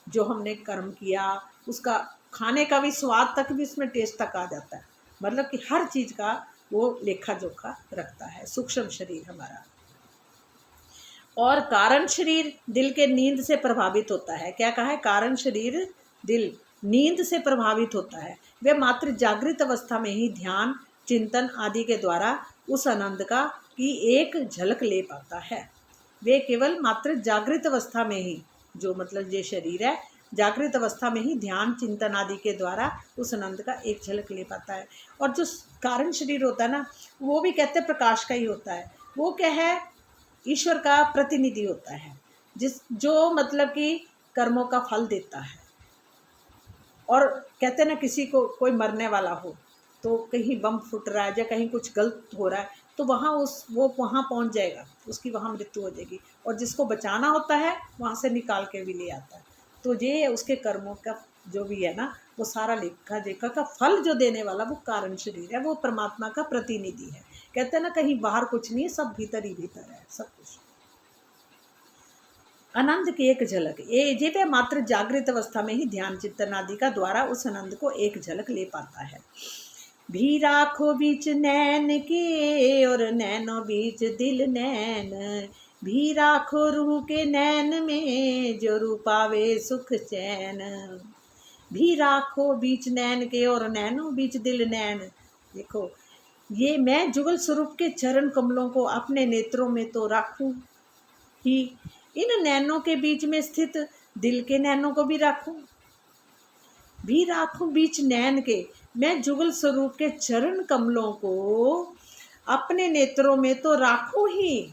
जो हमने कर्म किया उसका खाने का भी स्वाद तक भी उसमें टेस्ट तक आ जाता है। मतलब कि हर चीज़ का वो लेखा जोखा रखता है सूक्ष्म शरीर हमारा। और कारण शरीर दिल के नींद से प्रभावित होता है। क्या कहा है? कारण शरीर दिल नींद से प्रभावित होता है। वह मात्र जागृत अवस्था में ही ध्यान चिंतन आदि के द्वारा उस आनंद का की एक झलक ले पाता है। वे केवल मात्र जागृत अवस्था में ही, जो मतलब ये शरीर है, जागृत अवस्था में ही ध्यान चिंतन आदि के द्वारा उस आनंद का एक झलक ले पाता है। और जो कारण शरीर होता है ना, वो भी कहते हैं प्रकाश का ही होता है। वो क्या है? ईश्वर का प्रतिनिधि होता है, जो मतलब कि कर्मों का फल देता है। और कहते हैं ना, किसी को कोई मरने वाला हो तो कहीं बम फूट रहा है या कहीं कुछ गलत हो रहा है तो वो वहाँ पहुँच जाएगा, उसकी वहाँ मृत्यु हो जाएगी। और जिसको बचाना होता है वहाँ से निकाल के भी ले आता है। तो ये उसके कर्मों का जो भी है ना, वो सारा लेखा जोखा का फल जो देने वाला वो कारण शरीर है, वो परमात्मा का प्रतिनिधि है। कहते हैं ना, कहीं बाहर कुछ नहीं है, सब भीतर ही भीतर है सब कुछ। आनंद की एक झलक, ये वे मात्र जागृत अवस्था में ही ध्यान चिंतन आदि का द्वारा उस आनंद को एक झलक ले पाता है। भी राखो बीच नैन के और नैनो बीच दिल नैन, भी राखो रूह के नैन में जो रू पावे सुख चैन। भी राखो बीच नैन के और नैनो बीच दिल नैन। देखो, ये मैं जुगल स्वरूप के चरण कमलों को अपने नेत्रों में तो राखूं ही, इन नैनों के बीच में स्थित दिल के नैनों को भी राखूं। भी राखूं बीच नैन के, मैं जुगल स्वरूप के चरण कमलों को अपने नेत्रों में तो राखूं ही,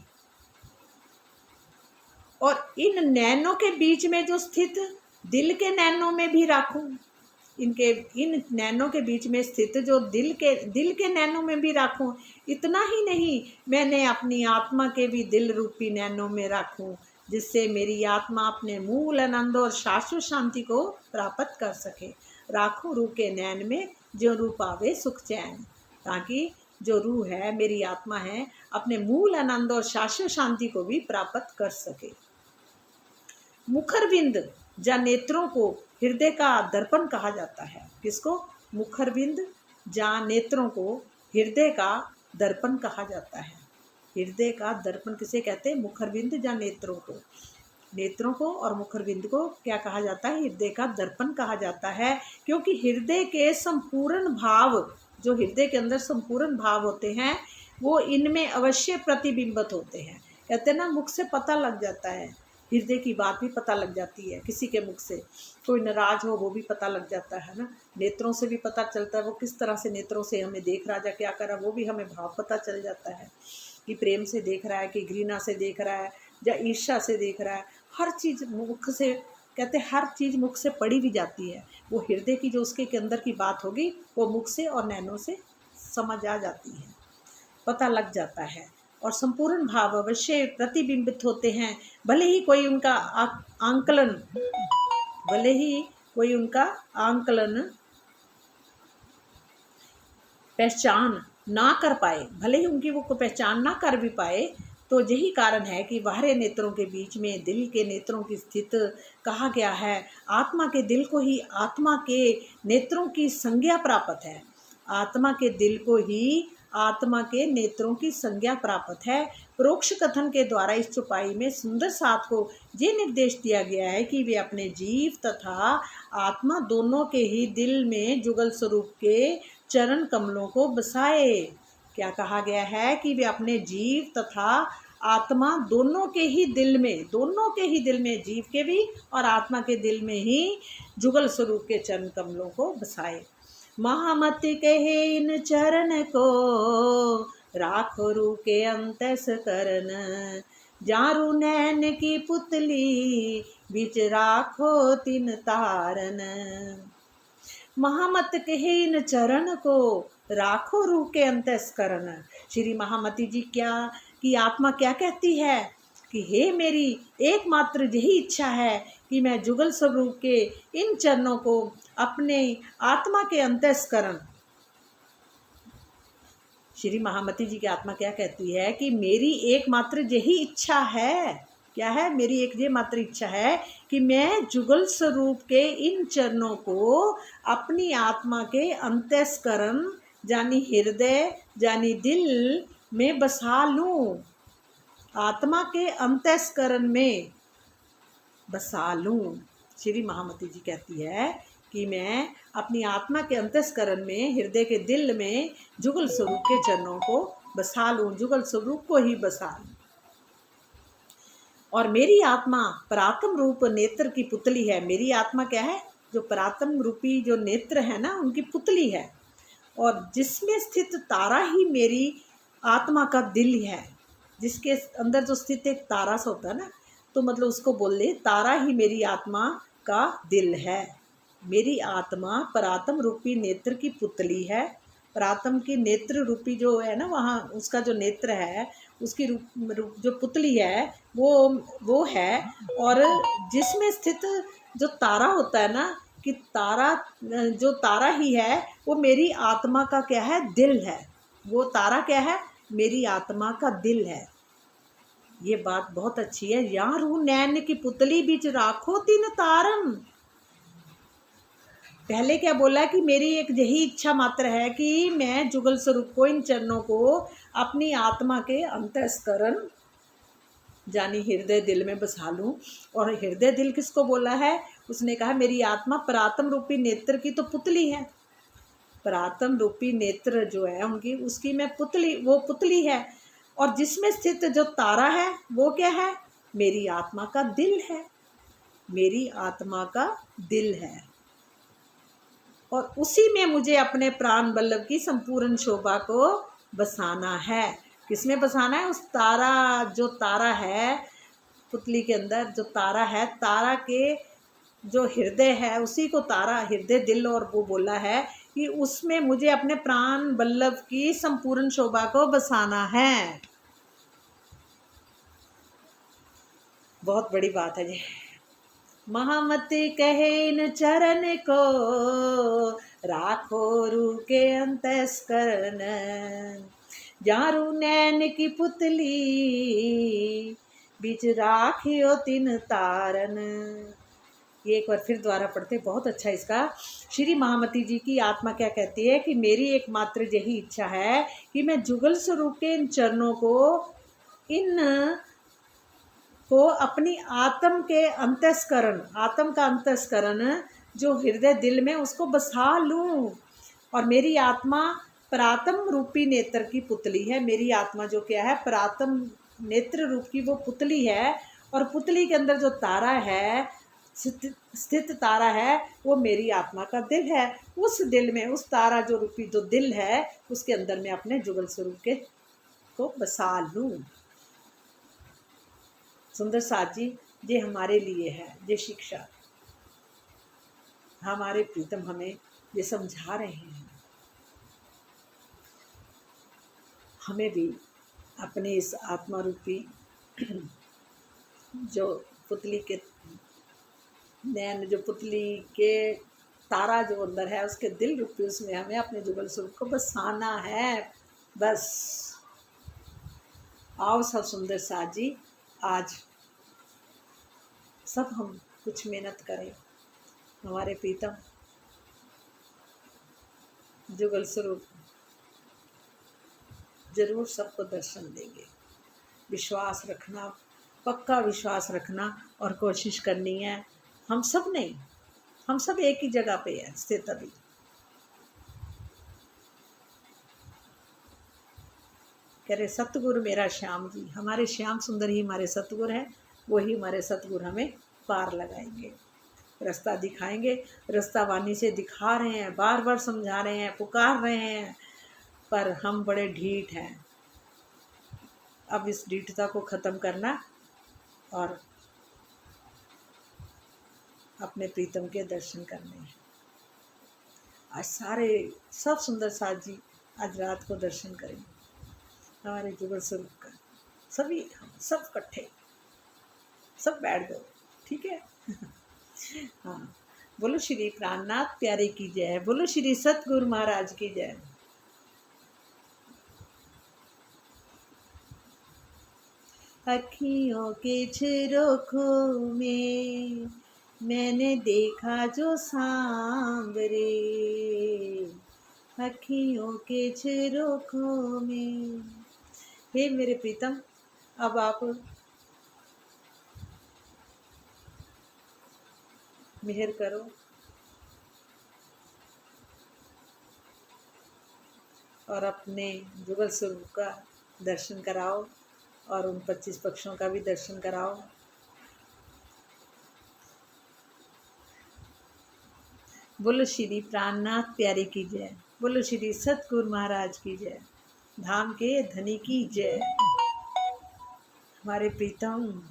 और इन नैनों के बीच में जो स्थित दिल के नैनों में भी राखूं। इन नैनों के बीच में स्थित जो दिल के नैनों में भी राखूं। इतना ही नहीं, मैंने अपनी आत्मा के भी दिल रूपी नैनों में राखूं, जिससे मेरी आत्मा अपने मूल आनंद और शाश्वत शांति को प्राप्त कर सके। राखूं रूह के नैन में जो रूह पावे सुख चैन, ताकि जो रूह है, मेरी आत्मा है, अपने मूल आनंद और शाश्वत शांति को भी प्राप्त कर सके। मुखरविंद या नेत्रों को हृदय का दर्पण कहा जाता है। किसको? मुखरविंद या नेत्रों को हृदय का दर्पण कहा जाता है। हृदय का दर्पण किसे कहते हैं? मुखरविंद या नेत्रों को। नेत्रों को और मुखरविंद को क्या कहा जाता है? हृदय का दर्पण कहा जाता है, क्योंकि हृदय के संपूर्ण भाव, जो हृदय के अंदर संपूर्ण भाव होते हैं, वो इनमें अवश्य प्रतिबिंबित होते हैं। कहते हैं ना, मुख से पता लग जाता है, हृदय की बात भी पता लग जाती है। किसी के मुख से कोई नाराज हो वो भी पता लग जाता है ना। नेत्रों से भी पता चलता है, वो किस तरह से नेत्रों से हमें देख रहा है, क्या कर रहा है, वो भी हमें भाव पता चल जाता है कि प्रेम से देख रहा है, कि घृणा से देख रहा है, या ईर्ष्या से देख रहा है। हर चीज़ मुख से, कहते हर चीज़ मुख से पढ़ी भी जाती है। वो हृदय की जो उसके के अंदर की बात होगी, वो मुख से और नैनों से समझ आ जाती है, पता लग जाता है। और संपूर्ण भाव अवश्य प्रतिबिंबित होते हैं, भले ही कोई उनका आंकलन पहचान ना कर पाए, भले ही उनकी वो पहचान ना कर भी पाए, तो यही कारण है कि बाहरी नेत्रों के बीच में दिल के नेत्रों की स्थित कहा गया है। आत्मा के दिल को ही आत्मा के नेत्रों की संज्ञा प्राप्त है। आत्मा के दिल को ही आत्मा के नेत्रों की संज्ञा प्राप्त है। परोक्ष कथन के द्वारा इस चौपाई में सुंदर साथ को ये निर्देश दिया गया है कि वे अपने जीव तथा आत्मा दोनों के ही दिल में जुगल स्वरूप के चरण कमलों को बसाए। क्या कहा गया है? कि वे अपने जीव तथा आत्मा दोनों के ही दिल में, जीव के भी और आत्मा के दिल में ही जुगल स्वरूप के चरण कमलों को बसाए। महामति कहे इन चरण को राखो रू के अंतस करन, जारू नैन की पुतली बीच राखो तिन तारन। महामत कहे इन चरण को राखो रूह के अंतस्करण। श्री महामती जी की आत्मा क्या कहती है कि हे मेरी एकमात्र यही इच्छा है कि मैं जुगल स्वरूप के इन चरणों को अपने आत्मा के अंतस्करण। श्री महामती जी की आत्मा क्या कहती है कि मेरी एकमात्र यही इच्छा है। क्या है? मेरी एक ये मात्र इच्छा है कि मैं जुगल स्वरूप के इन चरणों को अपनी आत्मा के अंतस्करण यानी हृदय यानी दिल में बसा लूं, आत्मा के अंतस्करण में बसा लूं। श्री महामती जी कहती है कि मैं अपनी आत्मा के अंतस्करण में, हृदय के दिल में जुगल स्वरूप के चरणों को बसा लूं, जुगल स्वरूप को ही बसा लूं। और मेरी आत्मा परात्म रूप नेत्र की पुतली है। मेरी आत्मा क्या है? जो परात्म रूपी जो नेत्र है ना, उनकी पुतली है, और जिसमें स्थित तारा ही मेरी आत्मा का दिल है। जिसके अंदर जो स्थित एक तारा सा होता है ना, तो मतलब उसको बोल ले, तारा ही मेरी आत्मा का दिल है। मेरी आत्मा परात्म रूपी नेत्र की पुतली है। परात्म की नेत्र रूपी जो है ना, वहाँ उसका जो नेत्र है, उसकी रूप जो पुतली है वो है। और जिसमें स्थित जो तारा होता है ना, कि जो तारा ही है वो मेरी आत्मा का क्या है? दिल है। वो तारा क्या है? मेरी आत्मा का दिल है। ये बात बहुत अच्छी है। यार रू नैन की पुतली बीच राखो तिन तारन। पहले क्या बोला कि मेरी एक यही इच्छा मात्र है कि मैं जुगल स्वरूप को, इन चरणों को अपनी आत्मा के अंतःस्करण यानी हृदय दिल में बसा लूं। और हृदय दिल किसको बोला है? उसने कहा मेरी आत्मा परात्म रूपी नेत्र की तो पुतली है। परात्म रूपी नेत्र जो है उनकी, उसकी मैं पुतली, वो पुतली है। और जिसमें स्थित जो तारा है वो क्या है? मेरी आत्मा का दिल है। मेरी आत्मा का दिल है। और उसी में मुझे अपने प्राण वल्लभ की संपूर्ण शोभा को बसाना है। किसमें बसाना है? उस तारा, जो तारा है पुतली के अंदर, जो तारा है, तारा के जो हृदय है उसी को तारा, हृदय दिल, और वो बोला है कि उसमें मुझे अपने प्राण वल्लभ की संपूर्ण शोभा को बसाना है। बहुत बड़ी बात है जी। महामति कहे न चरण को, राखो रू के अंतस्करण, जारू नैन की पुतली, बीच राखियो तिन तारन। ये एक बार फिर द्वारा पढ़ते, बहुत अच्छा इसका। श्री महामती जी की आत्मा क्या कहती है कि मेरी एकमात्र यही इच्छा है कि मैं जुगल स्वरूप के इन चरणों को अपनी आत्म के अंतस्करण, आत्म का अंतस्करण जो हृदय दिल में, उसको बसा लूं। और मेरी आत्मा परात्म रूपी नेत्र की पुतली है। मेरी आत्मा जो क्या है? परात्म नेत्र रूप की वो पुतली है। और पुतली के अंदर जो तारा है, स्थित तारा है, वो मेरी आत्मा का दिल है। उस दिल में, उस तारा जो रूपी जो दिल है, उसके अंदर मैं अपने जुगल स्वरूप के को बसा लूं। सुंदर साथ जी, ये हमारे लिए है, ये शिक्षा हमारे प्रीतम हमें ये समझा रहे हैं। हमें भी अपने इस आत्मा रूपी जो पुतली के नैन, जो पुतली के तारा जो अंदर है, उसके दिल रूपी, उसमें हमें अपने जुगल स्वरूप को बसाना है। बस आओ सब सुंदर साथ जी, आज सब हम कुछ मेहनत करें। हमारे प्रीतम जुगल स्वरूप जरूर सबको दर्शन देंगे। विश्वास रखना, पक्का विश्वास रखना, और कोशिश करनी है। हम सब नहीं, हम सब एक ही जगह पे है स्थित अभी। कह रहे सतगुरु मेरा श्याम जी, हमारे श्याम सुंदर ही हमारे सतगुरु हैं। वही हमारे सतगुरु हमें पार लगाएंगे, रास्ता दिखाएंगे। रास्ता वाणी से दिखा रहे हैं, बार बार समझा रहे हैं, पुकार रहे हैं, पर हम बड़े ढीठ हैं। अब इस ढीठता को ख़त्म करना और अपने प्रीतम के दर्शन करने हैं। आज सारे सब सुंदर साथ जी आज रात को दर्शन करेंगे हमारे जुगल स्वरूप का। सभी हम सब इकट्ठे, सब बैठ जाओ, ठीक है? हाँ, बोलो श्री प्राणनाथ प्यारे की जय, बोलो श्री सतगुरु महाराज की जय। अखियों के झरोखों में मैंने देखा जो सांवरे, अखियों के झरोखों में। हे मेरे प्रीतम, अब आप मेहर करो और अपने जुगल स्वरूप का दर्शन कराओ, और उन 25 पक्षों का भी दर्शन कराओ। बोलो श्री प्राणनाथ प्यारे की जय, बोलो श्री सतगुरु महाराज की जय, धाम के धनी की जय। हमारे प्रीतम,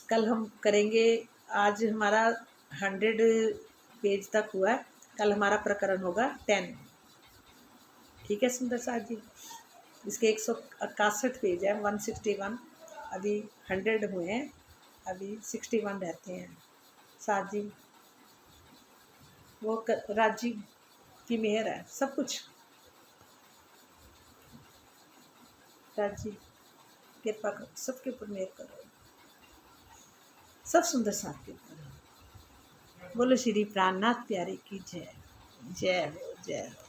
कल हम करेंगे, आज हमारा 100 पेज तक हुआ है, कल हमारा प्रकरण होगा 10। ठीक है सुंदर साथ जी? इसके 161 पेज है, 161। अभी 100 हुए हैं, अभी 61 रहते हैं साथ जी। वो राजी की मेहर है, सब कुछ राजी कृपा करो, सबके ऊपर मेहर करो, सब सुंदर साथ के ऊपर। बोलो श्री प्राणनाथ प्यारे की जय। जय हो जय हो।